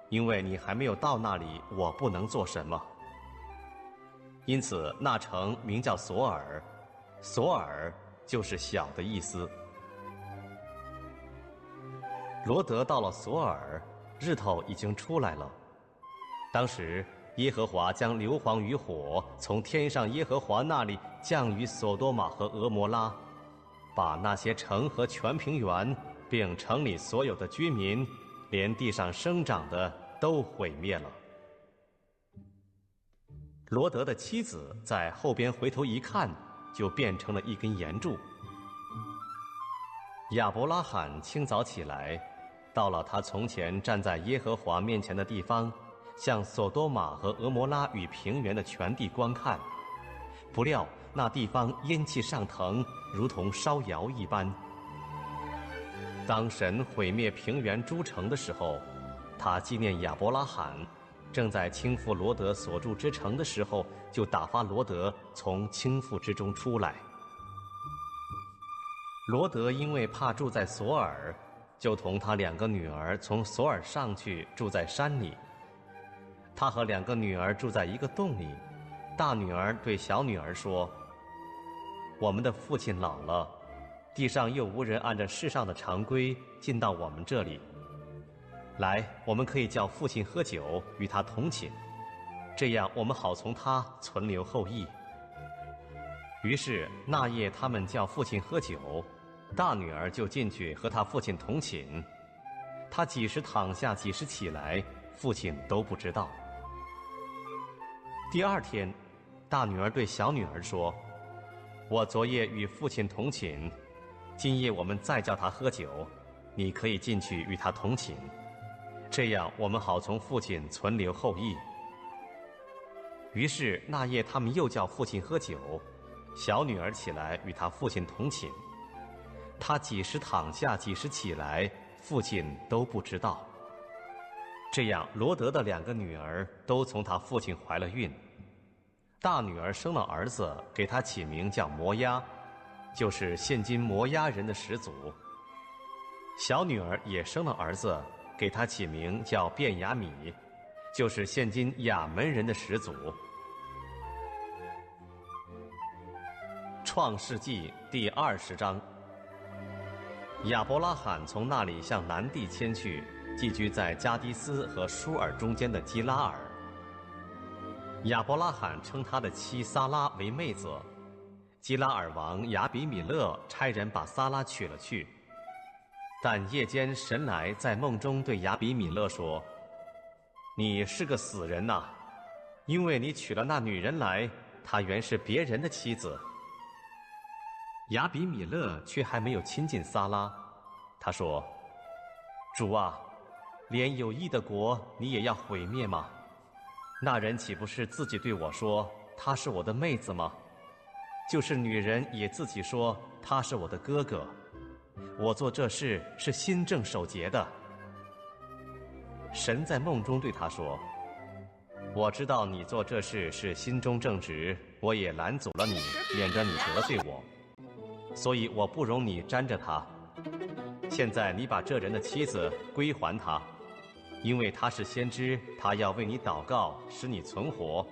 因为你还没有到那里，我不能做什么。”因此那城名叫索尔，索尔就是小的意思。罗德到了索尔，日头已经出来了。当时耶和华将硫磺与火从天上耶和华那里降于索多玛和俄摩拉，把那些城和全平原，并城里所有的居民，连地上生长的都毁灭了。罗德的妻子在后边回头一看，就变成了一根岩柱。亚伯拉罕清早起来，到了他从前站在耶和华面前的地方，向索多玛和俄摩拉与平原的全地观看。不料那地方阴气上腾，如同烧窑一般。当神毁灭平原诸城的时候，他纪念亚伯拉罕，正在倾覆罗德所住之城的时候，就打发罗德从倾覆之中出来。罗德因为怕住在索尔，就同他2个女儿从索尔上去住在山里。他和2个女儿住在一个洞里。大女儿对小女儿说：“我们的父亲老了，地上又无人按着世上的常规进到我们这里。来，我们可以叫父亲喝酒，与他同寝，这样我们好从他存留后裔。”于是那夜他们叫父亲喝酒，大女儿就进去和他父亲同寝。他几时躺下，几时起来，父亲都不知道。第2天，大女儿对小女儿说：“我昨夜与父亲同寝，今夜我们再叫他喝酒，你可以进去与他同寝，这样我们好从父亲存留后裔。”于是那夜他们又叫父亲喝酒，小女儿起来与他父亲同寝。他几时躺下，几时起来，父亲都不知道。这样罗德的2个女儿都从他父亲怀了孕。大女儿生了儿子，给他起名叫摩押，就是现今摩押人的始祖。小女儿也生了儿子，给他起名叫便雅米，就是现今亚门人的始祖。创世纪第20章。亚伯拉罕从那里向南地迁去，寄居在加迪斯和舒尔中间的基拉尔。亚伯拉罕称他的妻撒拉为妹子。基拉尔王亚比米勒差人把撒拉娶了去。但夜间神来在梦中对亚比米勒说：“你是个死人呐，因为你娶了那女人来，她原是别人的妻子。”亚比米勒却还没有亲近撒拉，他说：“主啊，连有义的国你也要毁灭吗？那人岂不是自己对我说她是我的妹子吗？就是女人也自己说他是我的哥哥。我做这事是心正守节的。”神在梦中对他说：“我知道你做这事是心中正直，我也拦阻了你，免得你得罪我。所以我不容你沾着他。现在你把这人的妻子归还他，因为他是先知，他要为你祷告，使你存活。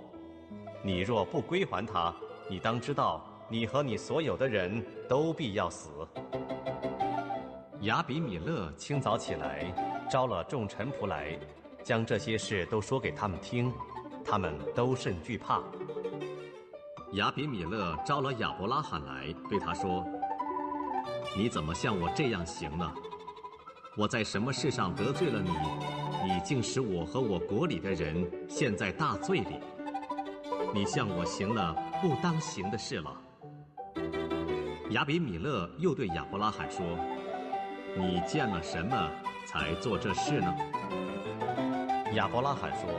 你若不归还他，你当知道，你和你所有的人都必要死。”亚比米勒清早起来，招了众臣仆来，将这些事都说给他们听，他们都甚惧怕。亚比米勒招了亚伯拉罕来，对他说：“你怎么像我这样行呢？我在什么事上得罪了你？你竟使我和我国里的人陷在大罪里。你向我行了不当行的事了。”亚比米勒又对亚伯拉罕说：“你见了什么才做这事呢？”亚伯拉罕说：“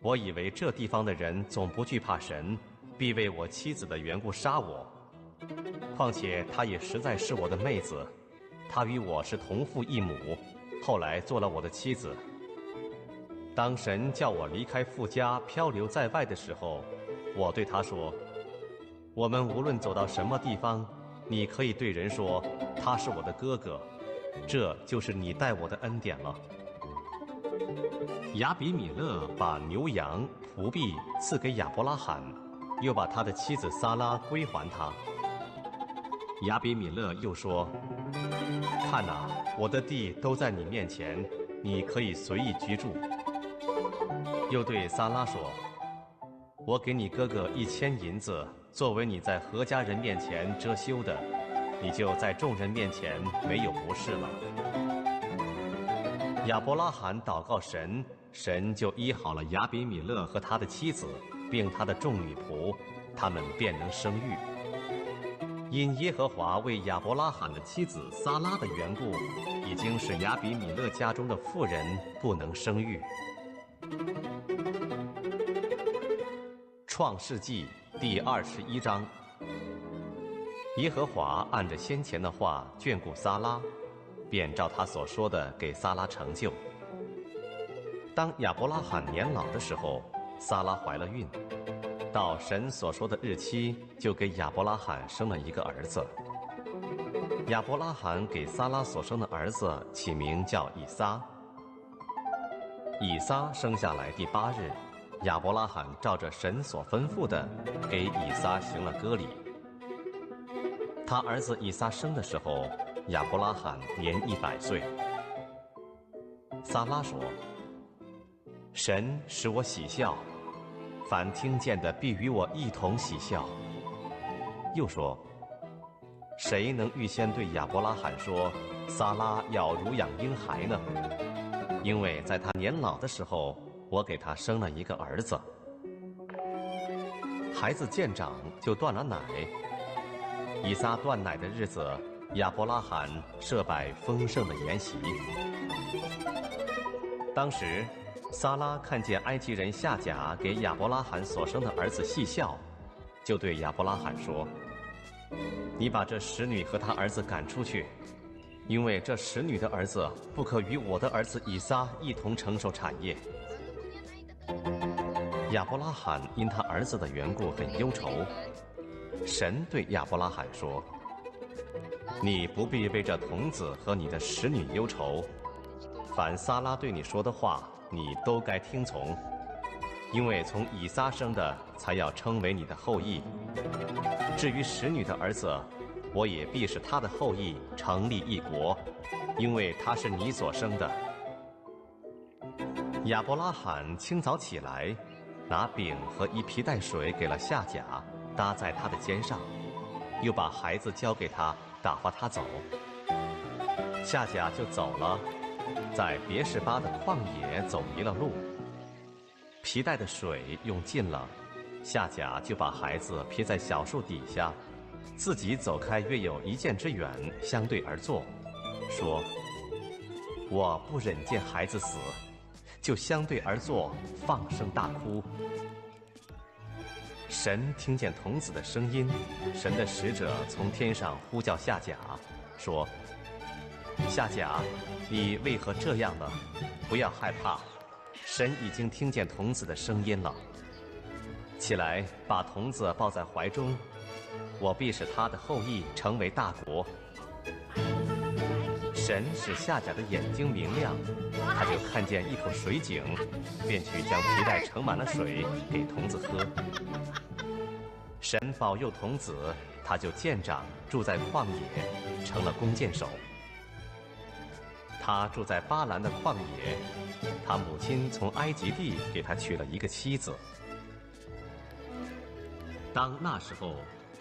我以为这地方的人总不惧怕神，必为我妻子的缘故杀我。况且她也实在是我的妹子，她与我是同父异母，后来做了我的妻子。当神叫我离开父家漂流在外的时候，我对他说：我们无论走到什么地方，你可以对人说他是我的哥哥，这就是你待我的恩典了。”亚比米勒把牛羊仆婢赐给亚伯拉罕，又把他的妻子撒拉归还他。亚比米勒又说：“看哪，我的地都在你面前，你可以随意居住。”又对撒拉说：“我给你哥哥1000银子，作为你在何家人面前遮羞的，你就在众人面前没有不是了。”亚伯拉罕祷告神，神就医好了亚比米勒和他的妻子，并他的众女仆，他们便能生育。因耶和华为亚伯拉罕的妻子撒拉的缘故，已经使亚比米勒家中的妇人不能生育。创世纪第21章。耶和华按着先前的话眷顾撒拉，便照他所说的给撒拉成就。当亚伯拉罕年老的时候，撒拉怀了孕，到神所说的日期，就给亚伯拉罕生了一个儿子。亚伯拉罕给撒拉所生的儿子起名叫以撒。以撒生下来第8日，亚伯拉罕照着神所吩咐的，给以撒行了割礼。他儿子以撒生的时候，亚伯拉罕年100岁。撒拉说：“神使我喜笑，凡听见的必与我一同喜笑。”又说：“谁能预先对亚伯拉罕说，撒拉要乳养婴孩呢？因为在他年老的时候，我给他生了一个儿子。孩子渐长，就断了奶。以撒断奶的日子，亚伯拉罕设摆丰盛的筵席。当时，撒拉看见埃及人夏甲给亚伯拉罕所生的儿子戏笑，就对亚伯拉罕说：“你把这使女和她儿子赶出去，因为这使女的儿子不可与我的儿子以撒一同承受产业。”亚伯拉罕因他儿子的缘故很忧愁。神对亚伯拉罕说：“你不必为这童子和你的使女忧愁，凡撒拉对你说的话，你都该听从，因为从以撒生的才要称为你的后裔。至于使女的儿子，我也必使他的后裔成立一国，因为他是你所生的。”亚伯拉罕清早起来，拿饼和一皮带水给了夏甲，搭在他的肩上，又把孩子交给他，打发他走。夏甲就走了，在别是巴的旷野走迷了路。皮带的水用尽了，夏甲就把孩子撇在小树底下，自己走开约有1箭之远，相对而坐，说：“我不忍见孩子死，就相对而坐，放声大哭。”神听见童子的声音，神的使者从天上呼叫夏甲，说：“夏甲，你为何这样呢？不要害怕，神已经听见童子的声音了。起来，把童子抱在怀中，我必使他的后裔成为大国。”神使夏甲的眼睛明亮，他就看见一口水井，便去将皮带盛满了水给童子喝。神保佑童子，他就渐长，住在旷野，成了弓箭手。他住在巴兰的旷野，他母亲从埃及地给他娶了一个妻子。当那时候，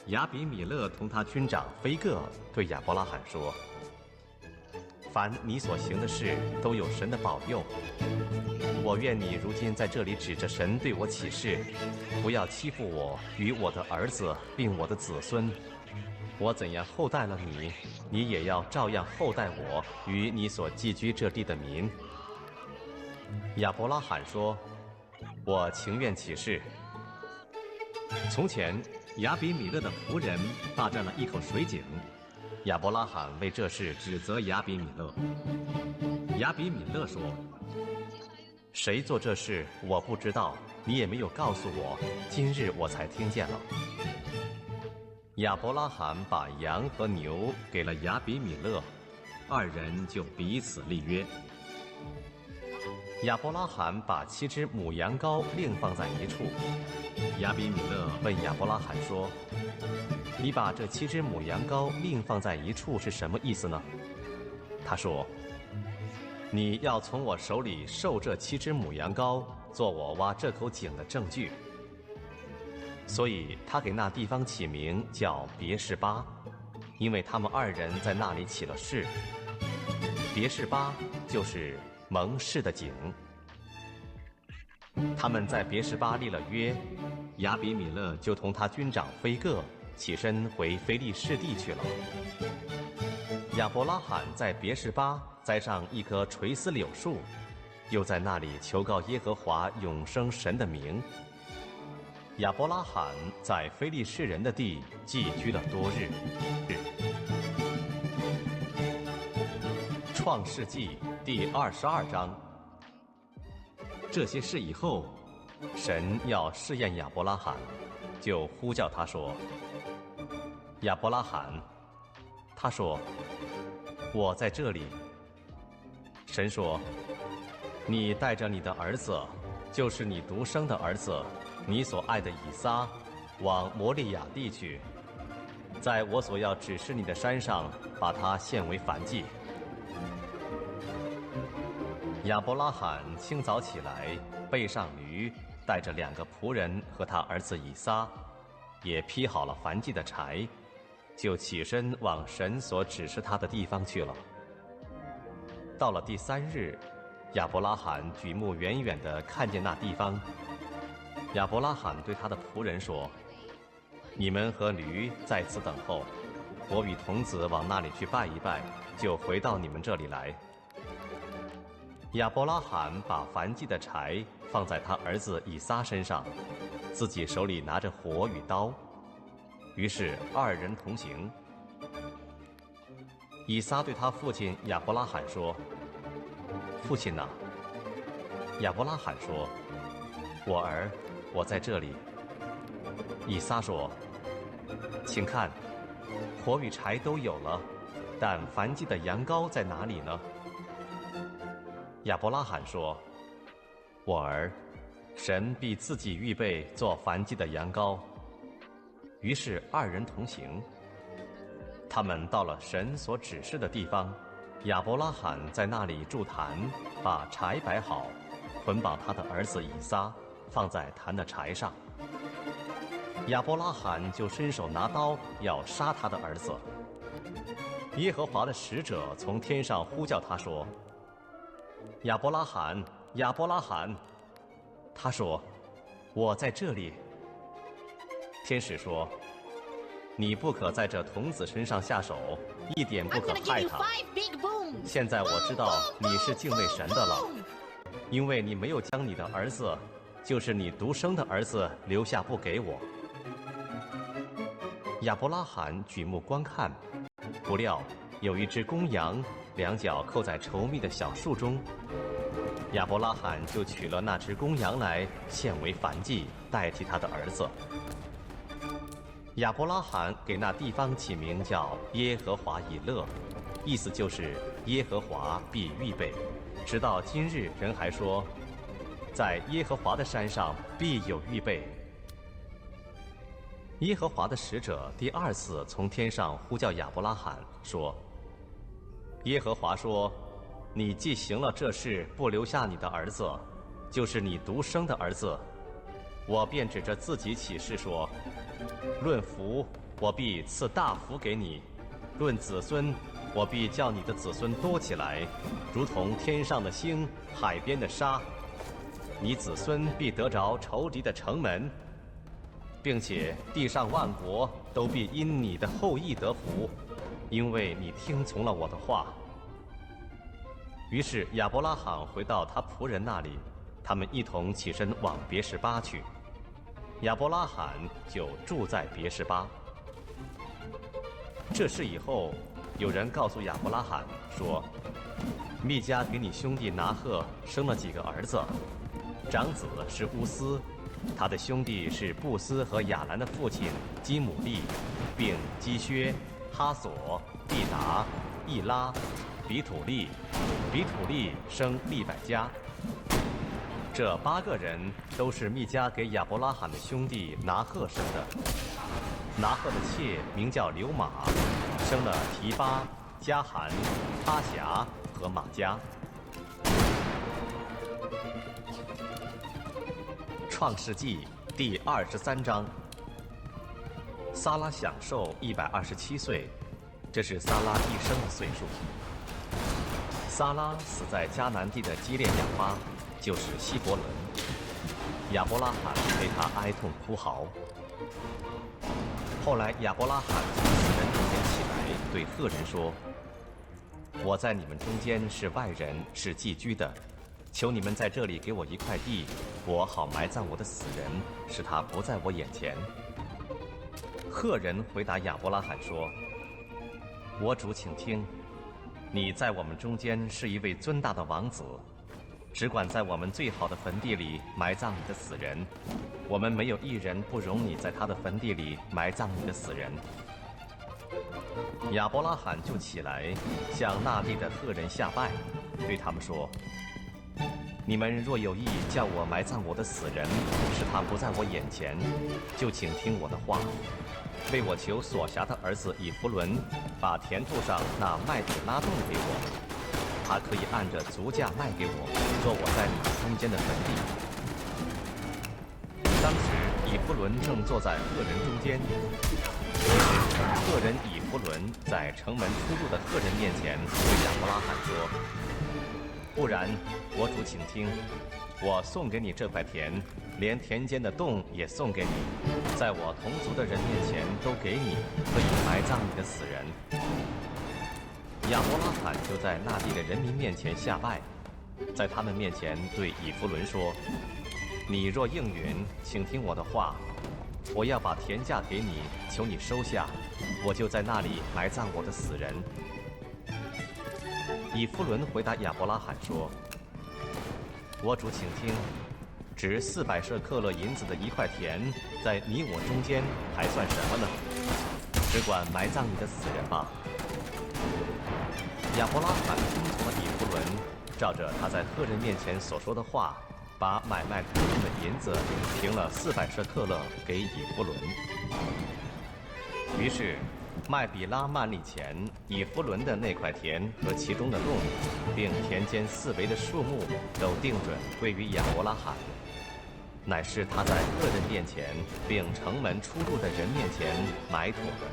亚比米勒同他军长菲各对亚伯拉罕说：“凡你所行的事，都有神的保佑。我愿你如今在这里指着神对我起誓，不要欺负我与我的儿子，并我的子孙。我怎样厚待了你，你也要照样厚待我与你所寄居这地的民。”亚伯拉罕说：“我情愿起誓。”从前，亚比米勒的仆人霸占了一口水井，亚伯拉罕为这事指责亚比米勒。亚比米勒说：“谁做这事我不知道，你也没有告诉我，今日我才听见了。”亚伯拉罕把羊和牛给了亚比米勒，二人就彼此立约。亚伯拉罕把7只母羊羔另放在一处。亚比米勒问亚伯拉罕说：“你把这7只母羊羔另放在一处是什么意思呢？”他说：“你要从我手里受这7只母羊羔，做我挖这口井的证据。”所以他给那地方起名叫别是巴，因为他们二人在那里起了誓。别是巴就是盟誓的井。他们在别是巴立了约，亚比米勒就同他军长菲各起身回非利士地去了。亚伯拉罕在别是巴栽上一棵垂丝柳树，又在那里求告耶和华永生神的名。亚伯拉罕在非利士人的地寄居了多日。创世纪第22章。这些事以后，神要试验亚伯拉罕，就呼叫他说：“亚伯拉罕。”他说：“我在这里。”神说：“你带着你的儿子，就是你独生的儿子，你所爱的以撒，往摩利亚地去，在我所要指示你的山上，把他献为燔祭。”亚伯拉罕清早起来，背上驴，带着2个仆人和他儿子以撒，也劈好了燔祭的柴，就起身往神所指示他的地方去了。到了第3日，亚伯拉罕举目远远地看见那地方。亚伯拉罕对他的仆人说：“你们和驴在此等候，我与童子往那里去拜一拜，就回到你们这里来。”亚伯拉罕把燔祭的柴放在他儿子以撒身上，自己手里拿着火与刀，于是2人同行。以撒对他父亲亚伯拉罕说：“父亲哪？”亚伯拉罕说：“我儿，我在这里。”以撒说：“请看，火与柴都有了，但燔祭的羊羔在哪里呢？”亚伯拉罕说：“我儿，神必自己预备做燔祭的羊羔。”于是2人同行。他们到了神所指示的地方，亚伯拉罕在那里筑坛，把柴摆好，捆绑他的儿子以撒，放在坛的柴上。亚伯拉罕就伸手拿刀要杀他的儿子。耶和华的使者从天上呼叫他说：“亚伯拉罕，亚伯拉罕。”他说：“我在这里。”天使说：“你不可在这童子身上下手，一点不可害他。现在我知道你是敬畏神的了，因为你没有将你的儿子，就是你独生的儿子留下不给我。亚伯拉罕举目观看，不料有一只公羊，两脚扣在稠密的小树中。亚伯拉罕就取了那只公羊来献为燔祭，代替他的儿子。亚伯拉罕给那地方起名叫耶和华以勒，意思就是耶和华必预备。直到今日，人还说，在耶和华的山上必有预备。耶和华的使者第二次从天上呼叫亚伯拉罕，说：耶和华说，你既行了这事，不留下你的儿子，就是你独生的儿子，我便指着自己起誓说，论福，我必赐大福给你；论子孙，我必叫你的子孙多起来，如同天上的星，海边的沙。你子孙必得着仇敌的城门，并且地上万国都必因你的后裔得福，因为你听从了我的话。于是亚伯拉罕回到他仆人那里，他们一同起身往别是巴去。亚伯拉罕就住在别是巴。这事以后，有人告诉亚伯拉罕说，密迦给你兄弟拿鹤生了几个儿子，长子是乌斯，他的兄弟是布斯和亚兰的父亲基姆利，并基薛、哈索、毕达、易拉、比土利，比土利生利百加。这8个人都是密迦给亚伯拉罕的兄弟拿鹤生的。拿鹤的妾名叫流玛，生了提巴、加罕、哈辖和玛迦。创世纪第23章。撒拉享寿127岁，这是撒拉一生的岁数。撒拉死在迦南地的基列雅巴，就是希伯伦。亚伯拉罕为他哀痛哭嚎。后来亚伯拉罕从死人中间起来，对赫人说：我在你们中间是外人，是寄居的，求你们在这里给我一块地，我好埋葬我的死人，使他不在我眼前。赫人回答亚伯拉罕说：我主请听，你在我们中间是一位尊大的王子，只管在我们最好的坟地里埋葬你的死人，我们没有一人不容你在他的坟地里埋葬你的死人。亚伯拉罕就起来，向那地的赫人下拜，对他们说：你们若有意叫我埋葬我的死人，使他不在我眼前，就请听我的话，为我求所辖的儿子以弗伦，把田土上那麦子拉动给我，他可以按着足价卖给我，做我在你们中间的坟地。当时以弗伦正坐在赫人中间，赫人以弗伦在城门出入的赫人面前对亚伯拉罕说：不然，我主请听，我送给你这块田，连田间的洞也送给你，在我同族的人面前都给你，可以埋葬你的死人。亚伯拉罕就在那地的人民面前下拜，在他们面前对以弗伦说：你若应允，请听我的话，我要把田价给你，求你收下，我就在那里埋葬我的死人。以弗伦回答亚伯拉罕说：我主请听，值400舍克勒银子的一块田，在你我中间还算什么呢？只管埋葬你的死人吧。亚伯拉罕听从了以弗伦，照着他在赫人面前所说的话，把买卖途中的银子平了400舍克勒给以弗伦。于是麦比拉曼利前以弗伦的那块田和其中的洞，并田间四围的树木，都定准归于亚伯拉罕，乃是他在赫人面前，并城门出入的人面前埋妥的。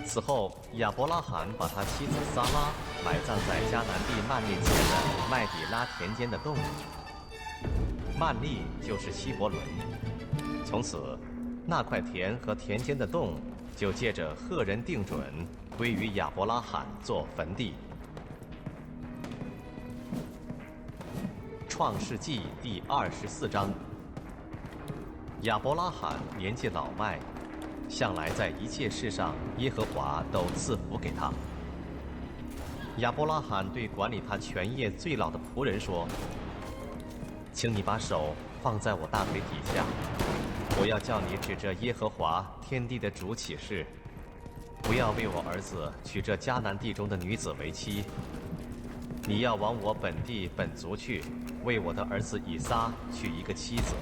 此后，亚伯拉罕把他妻子撒拉埋葬在迦南地曼利前的麦比拉田间的洞里。曼利就是希伯伦。从此，那块田和田间的洞就借着赫人定准，归于亚伯拉罕做坟地。创世纪第24章。亚伯拉罕年纪老迈，向来在一切事上耶和华都赐福给他。亚伯拉罕对管理他全业最老的仆人说：“请你把手放在我大腿底下，我要叫你指着耶和华天地的主起誓，不要为我儿子娶这迦南地中的女子为妻。你要往我本地本族去，为我的儿子以撒娶一个妻子。”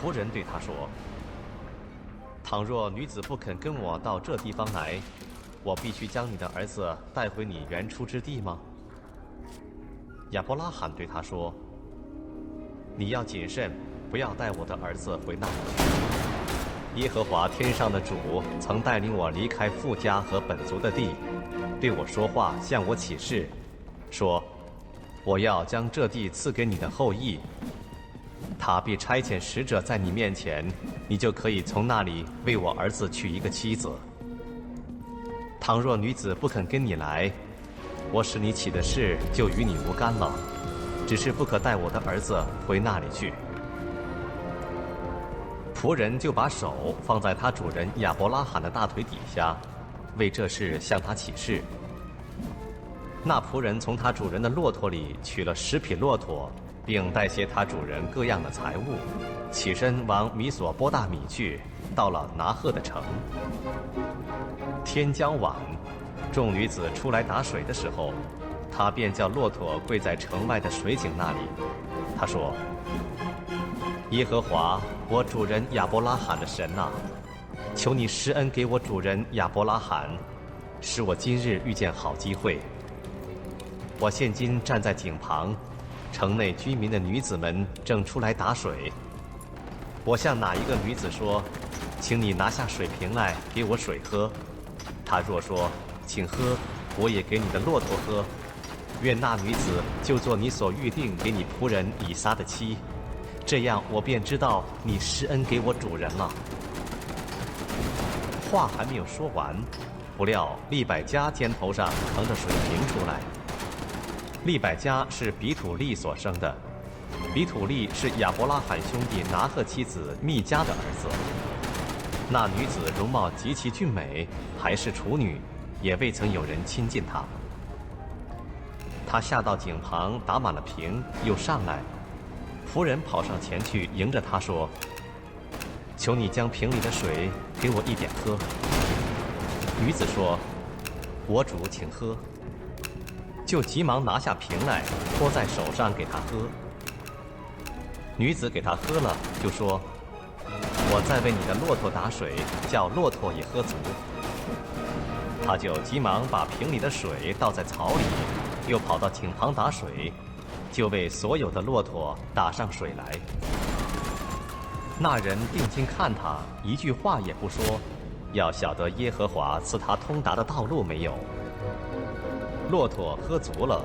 仆人对他说：“倘若女子不肯跟我到这地方来，我必须将你的儿子带回你原出之地吗？”亚伯拉罕对他说：“你要谨慎，不要带我的儿子回那里去。耶和华天上的主曾带领我离开父家和本族的地，对我说话，向我起誓，说：我要将这地赐给你的后裔。他必差遣使者在你面前，你就可以从那里为我儿子娶一个妻子。倘若女子不肯跟你来，我使你起的誓就与你无干了，只是不可带我的儿子回那里去。”仆人就把手放在他主人亚伯拉罕的大腿底下，为这事向他起誓。那仆人从他主人的骆驼里取了10匹骆驼，并带些他主人各样的财物，起身往米索波大米去，到了拿鹤的城。天将晚，众女子出来打水的时候，他便叫骆驼跪在城外的水井那里。他说：“耶和华，我主人亚伯拉罕的神啊，求你施恩给我主人亚伯拉罕，使我今日遇见好机会。我现今站在井旁，城内居民的女子们正出来打水。我向哪一个女子说，请你拿下水瓶来给我水喝，她若说，请喝，我也给你的骆驼喝，愿那女子就做你所预定给你仆人以撒的妻，这样我便知道你施恩给我主人了。”话还没有说完，不料利百加肩头上扛着水瓶出来。利百加是比土利所生的，比土利是亚伯拉罕兄弟拿鹤妻子密加的儿子。那女子容貌极其俊美，还是处女，也未曾有人亲近她。她下到井旁打满了瓶，又上来，仆人跑上前去迎着她说：“求你将瓶里的水给我一点喝。”女子说：“我主请喝。”就急忙拿下瓶来，托在手上给他喝。女子给他喝了，就说：“我再为你的骆驼打水，叫骆驼也喝足。”他就急忙把瓶里的水倒在槽里，又跑到井旁打水，就为所有的骆驼打上水来。那人定睛看他，一句话也不说，要晓得耶和华赐他通达的道路没有。骆驼喝足了，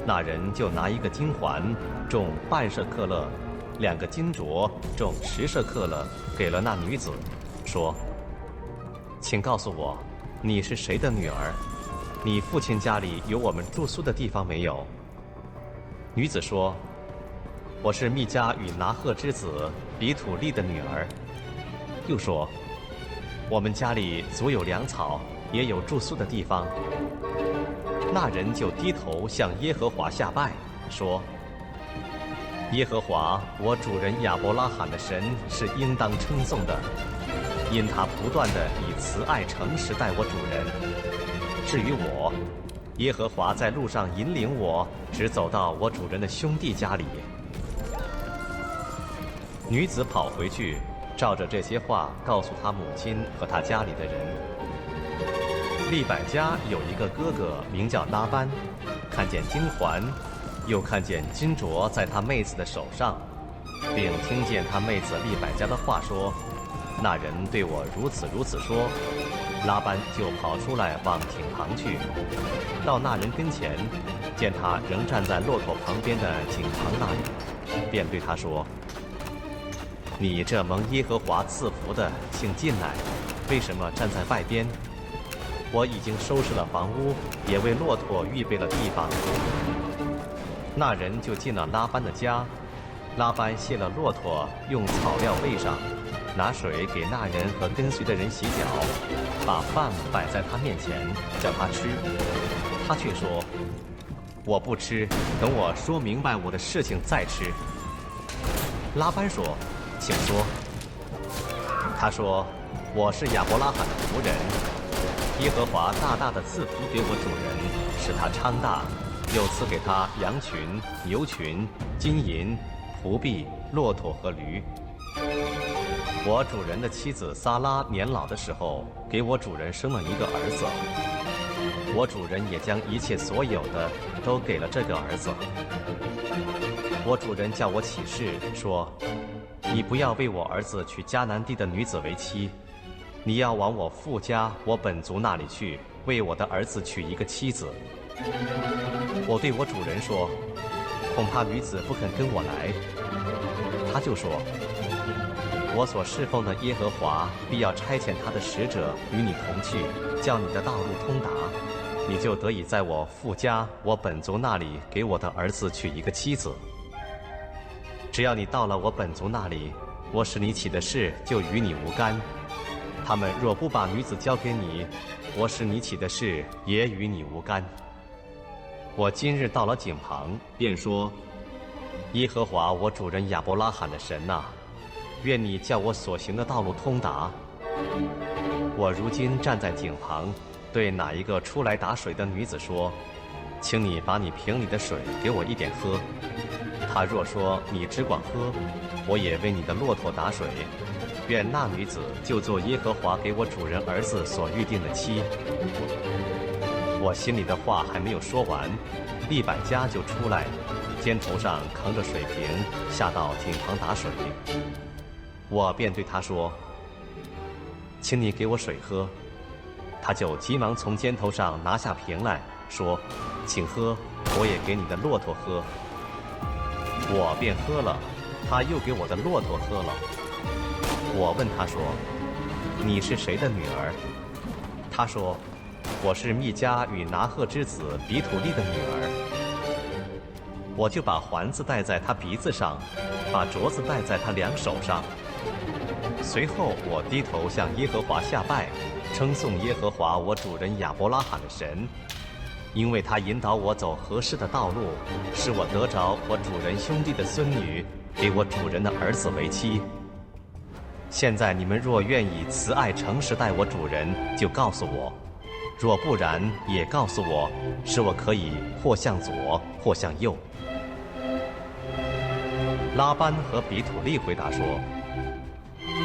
那人就拿一个金环，重半舍克勒，2个金镯，重10舍克勒，给了那女子，说：“请告诉我，你是谁的女儿？你父亲家里有我们住宿的地方没有？”女子说：“我是密加与拿鹤之子比土利的女儿。”又说：“我们家里足有粮草，也有住宿的地方。”那人就低头向耶和华下拜，说：“耶和华，我主人亚伯拉罕的神是应当称颂的，因他不断地以慈爱诚实待我主人。至于我，耶和华在路上引领我，直走到我主人的兄弟家里。”女子跑回去，照着这些话告诉他母亲和他家里的人。利百加有一个哥哥名叫拉班，看见金环，又看见金镯在他妹子的手上，并听见他妹子利百加的话说：“那人对我如此如此说。”拉班就跑出来往井旁去，到那人跟前，见他仍站在骆驼旁边的井旁那里，便对他说：“你这蒙耶和华赐福的，请进来，为什么站在外边？我已经收拾了房屋，也为骆驼预备了地方。那人就进了拉班的家，拉班卸了骆驼，用草料喂上，拿水给那人和跟随的人洗脚，把饭摆在他面前，叫他吃。他却说：“我不吃，等我说明白我的事情再吃。”拉班说：“请说。”他说：“我是亚伯拉罕的仆人，耶和华大大的赐福给我主人，使他昌大，又赐给他羊群、牛群、金银、仆婢、骆驼和驴。我主人的妻子撒拉年老的时候，给我主人生了一个儿子。我主人也将一切所有的都给了这个儿子。我主人叫我起誓说：你不要为我儿子娶迦南地的女子为妻，你要往我父家我本族那里去，为我的儿子娶一个妻子。我对我主人说：恐怕女子不肯跟我来。他就说：我所侍奉的耶和华必要差遣他的使者与你同去，叫你的道路通达，你就得以在我父家我本族那里给我的儿子娶一个妻子。只要你到了我本族那里，我使你起的事就与你无干。他们若不把女子交给你，我使你起的事也与你无干。我今日到了井旁，便说：耶和华我主人亚伯拉罕的神哪，愿你叫我所行的道路通达。我如今站在井旁，对哪一个出来打水的女子说：请你把你瓶里的水给我一点喝。她若说你只管喝，我也为你的骆驼打水。愿那女子就做耶和华给我主人儿子所预定的妻。我心里的话还没有说完，利百加就出来，肩头上扛着水瓶，下到井旁打水。我便对他说：请你给我水喝。他就急忙从肩头上拿下瓶来，说：请喝，我也给你的骆驼喝。我便喝了，他又给我的骆驼喝了。我问他说：你是谁的女儿？他说：我是密迦与拿鹤之子比土利的女儿。我就把环子戴在他鼻子上，把镯子戴在他两手上。随后我低头向耶和华下拜，称颂耶和华我主人亚伯拉罕的神，因为他引导我走合适的道路，使我得着我主人兄弟的孙女，给我主人的儿子为妻。现在你们若愿以慈爱诚实待我主人，就告诉我；若不然，也告诉我，使我可以或向左，或向右。拉班和比土利回答说：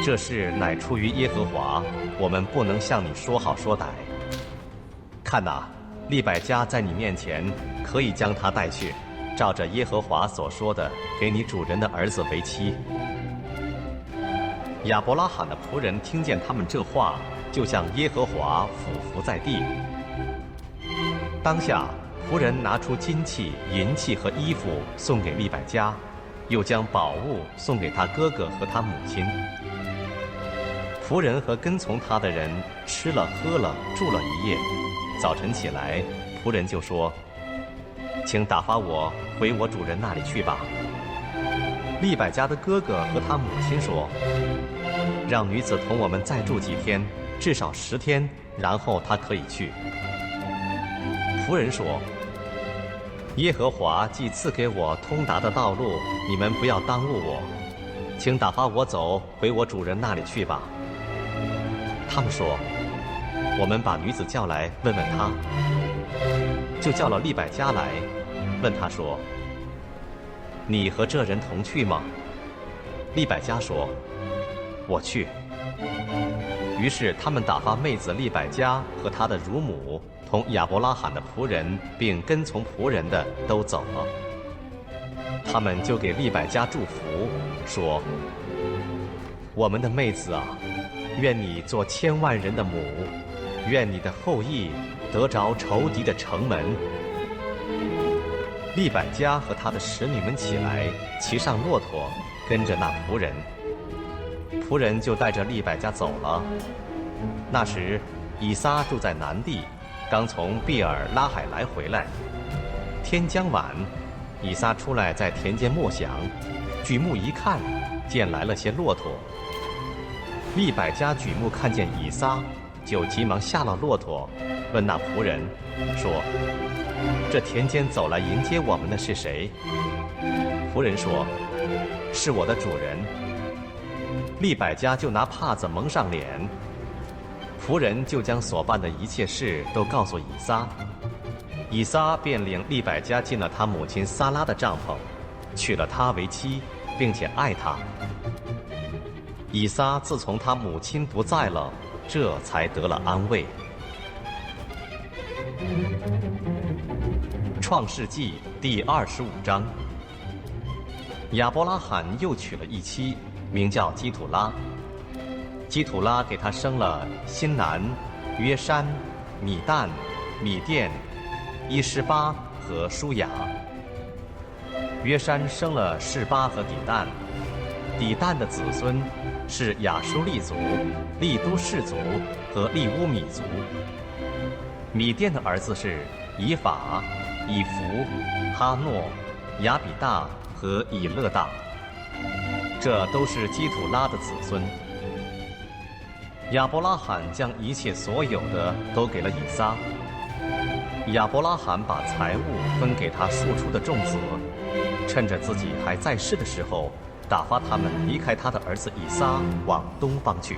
这事乃出于耶和华，我们不能向你说好说歹。看哪，利百加在你面前，可以将他带去，照着耶和华所说的，给你主人的儿子为妻。亚伯拉罕的仆人听见他们这话，就向耶和华俯伏在地。当下，仆人拿出金器、银器和衣服送给利百加，又将宝物送给他哥哥和他母亲。仆人和跟从他的人吃了喝了，住了一夜。早晨起来，仆人就说：请打发我回我主人那里去吧。利百加的哥哥和他母亲说：让女子同我们再住几天，至少10天，然后她可以去。仆人说：耶和华既赐给我通达的道路，你们不要耽误我，请打发我走回我主人那里去吧。他们说：我们把女子叫来问问她。就叫了利百加来，问他说：你和这人同去吗？利百加说：我去。于是他们打发妹子利百加和她的乳母同亚伯拉罕的仆人并跟从仆人的都走了。他们就给利百加祝福，说：我们的妹子啊，愿你做千万人的母，愿你的后裔得着仇敌的城门。利百加和他的使女们起来，骑上骆驼，跟着那仆人。仆人就带着利百加走了。那时，以撒住在南地，刚从毕尔拉海来回来。天将晚，以撒出来在田间默想，举目一看，见来了些骆驼。利百加举目看见以撒，就急忙下了骆驼，问那仆人说：“这田间走来迎接我们的是谁？”仆人说：“是我的主人。”利百加就拿帕子蒙上脸。仆人就将所办的一切事都告诉以撒。以撒便领利百加进了他母亲撒拉的帐篷，娶了她为妻，并且爱她。以撒自从他母亲不在了，这才得了安慰。创世纪第25章。亚伯拉罕又娶了一妻，名叫基土拉。基土拉给他生了辛南、约山、米旦、米甸、伊施巴和舒雅。约山生了示巴和底旦。底旦的子孙是亚舒利族、利都氏族和利乌米族。米甸的儿子是以法、以弗、哈诺、亚比大和以勒大，这都是基土拉的子孙。亚伯拉罕将一切所有的都给了以撒。亚伯拉罕把财物分给他庶出的众子，趁着自己还在世的时候，打发他们离开他的儿子以撒，往东方去。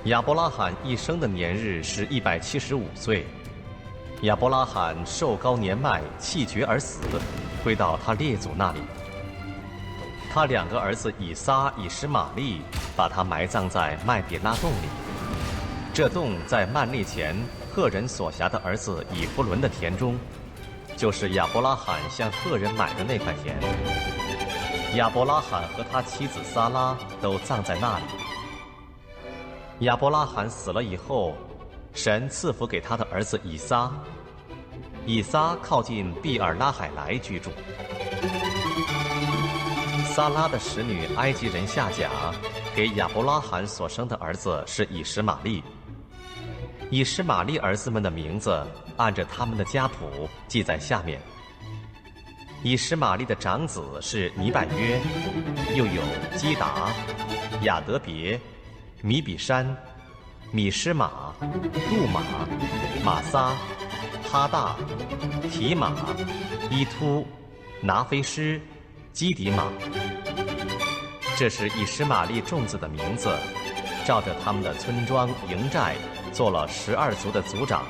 亚伯拉罕一生的年日是175岁。亚伯拉罕寿高年迈，气绝而死，归到他列祖那里。他2个儿子以撒、以实玛利把他埋葬在麦比拉洞里。这洞在曼利前赫人所辖的儿子以弗伦的田中，就是亚伯拉罕向赫人买的那块田。亚伯拉罕和他妻子撒拉都葬在那里。亚伯拉罕死了以后，神赐福给他的儿子以撒。以撒靠近毕尔拉海来居住。撒拉的使女埃及人夏甲给亚伯拉罕所生的儿子是以实玛利。以实玛利儿子们的名字按着他们的家谱记在下面。以实玛利的长子是尼百约，又有基达、亚德别、米比山、米施玛、杜玛、玛撒、哈大、提玛、伊突、拿菲施、基底玛。这是以实玛利众子的名字，照着他们的村庄营寨做了12族的族长。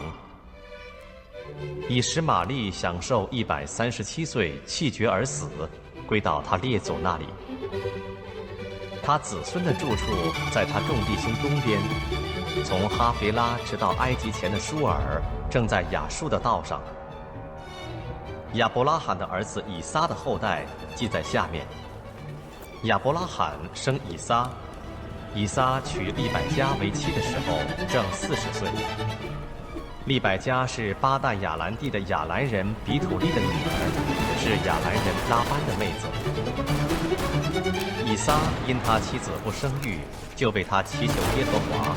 以实玛利享受137岁，气绝而死，归到他列祖那里。他子孙的住处在他众弟兄东边，从哈腓拉直到埃及前的舒尔，正在亚述的道上。亚伯拉罕的儿子以撒的后代记在下面。亚伯拉罕生以撒，以撒娶利百加为妻的时候正40岁。利百加是巴旦亚兰地的亚兰人比土利的女儿，是亚兰人拉班的妹子。以撒因他妻子不生育，就为他祈求耶和华。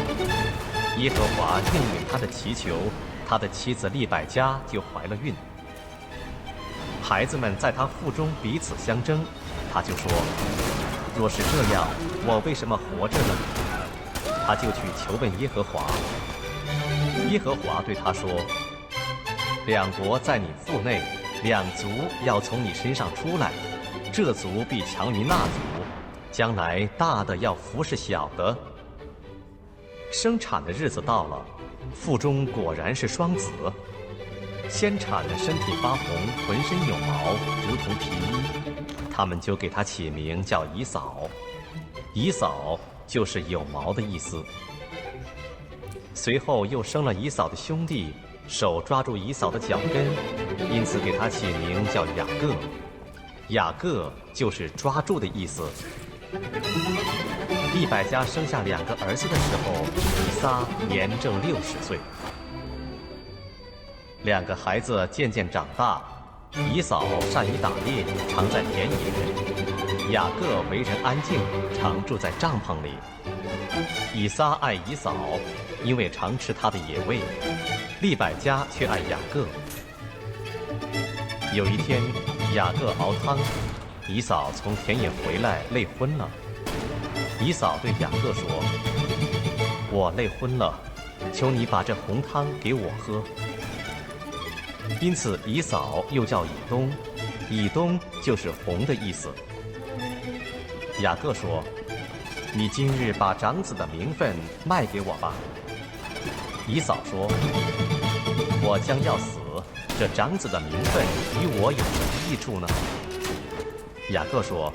耶和华应允他的祈求，他的妻子利百加就怀了孕。孩子们在他腹中彼此相争，他就说：“若是这样，我为什么活着呢？”他就去求问耶和华。耶和华对他说：“两国在你腹内，两族要从你身上出来，这族必强于那族，将来大的要服侍小的。”生产的日子到了，腹中果然是双子。先产的身体发红，浑身有毛，如同皮衣，他们就给他起名叫以扫。以扫就是有毛的意思。随后又生了以扫的兄弟，手抓住以扫的脚跟，因此给他起名叫雅各。雅各就是抓住的意思。利百加生下2个儿子的时候，以撒年正60岁。2个孩子渐渐长大，以扫善于打猎，常在田野；雅各为人安静，常住在帐篷里。以撒爱以扫，因为常吃他的野味；利百加却爱雅各。有一天，雅各熬汤，以扫从田野回来，累昏了。以扫对雅各说：“我累昏了，求你把这红汤给我喝。”因此，以扫又叫以东，以东就是红的意思。雅各说：“你今日把长子的名分卖给我吧。”以扫说：“我将要死，这长子的名分与我有什么益处呢？”雅各说：“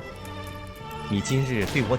你今日对我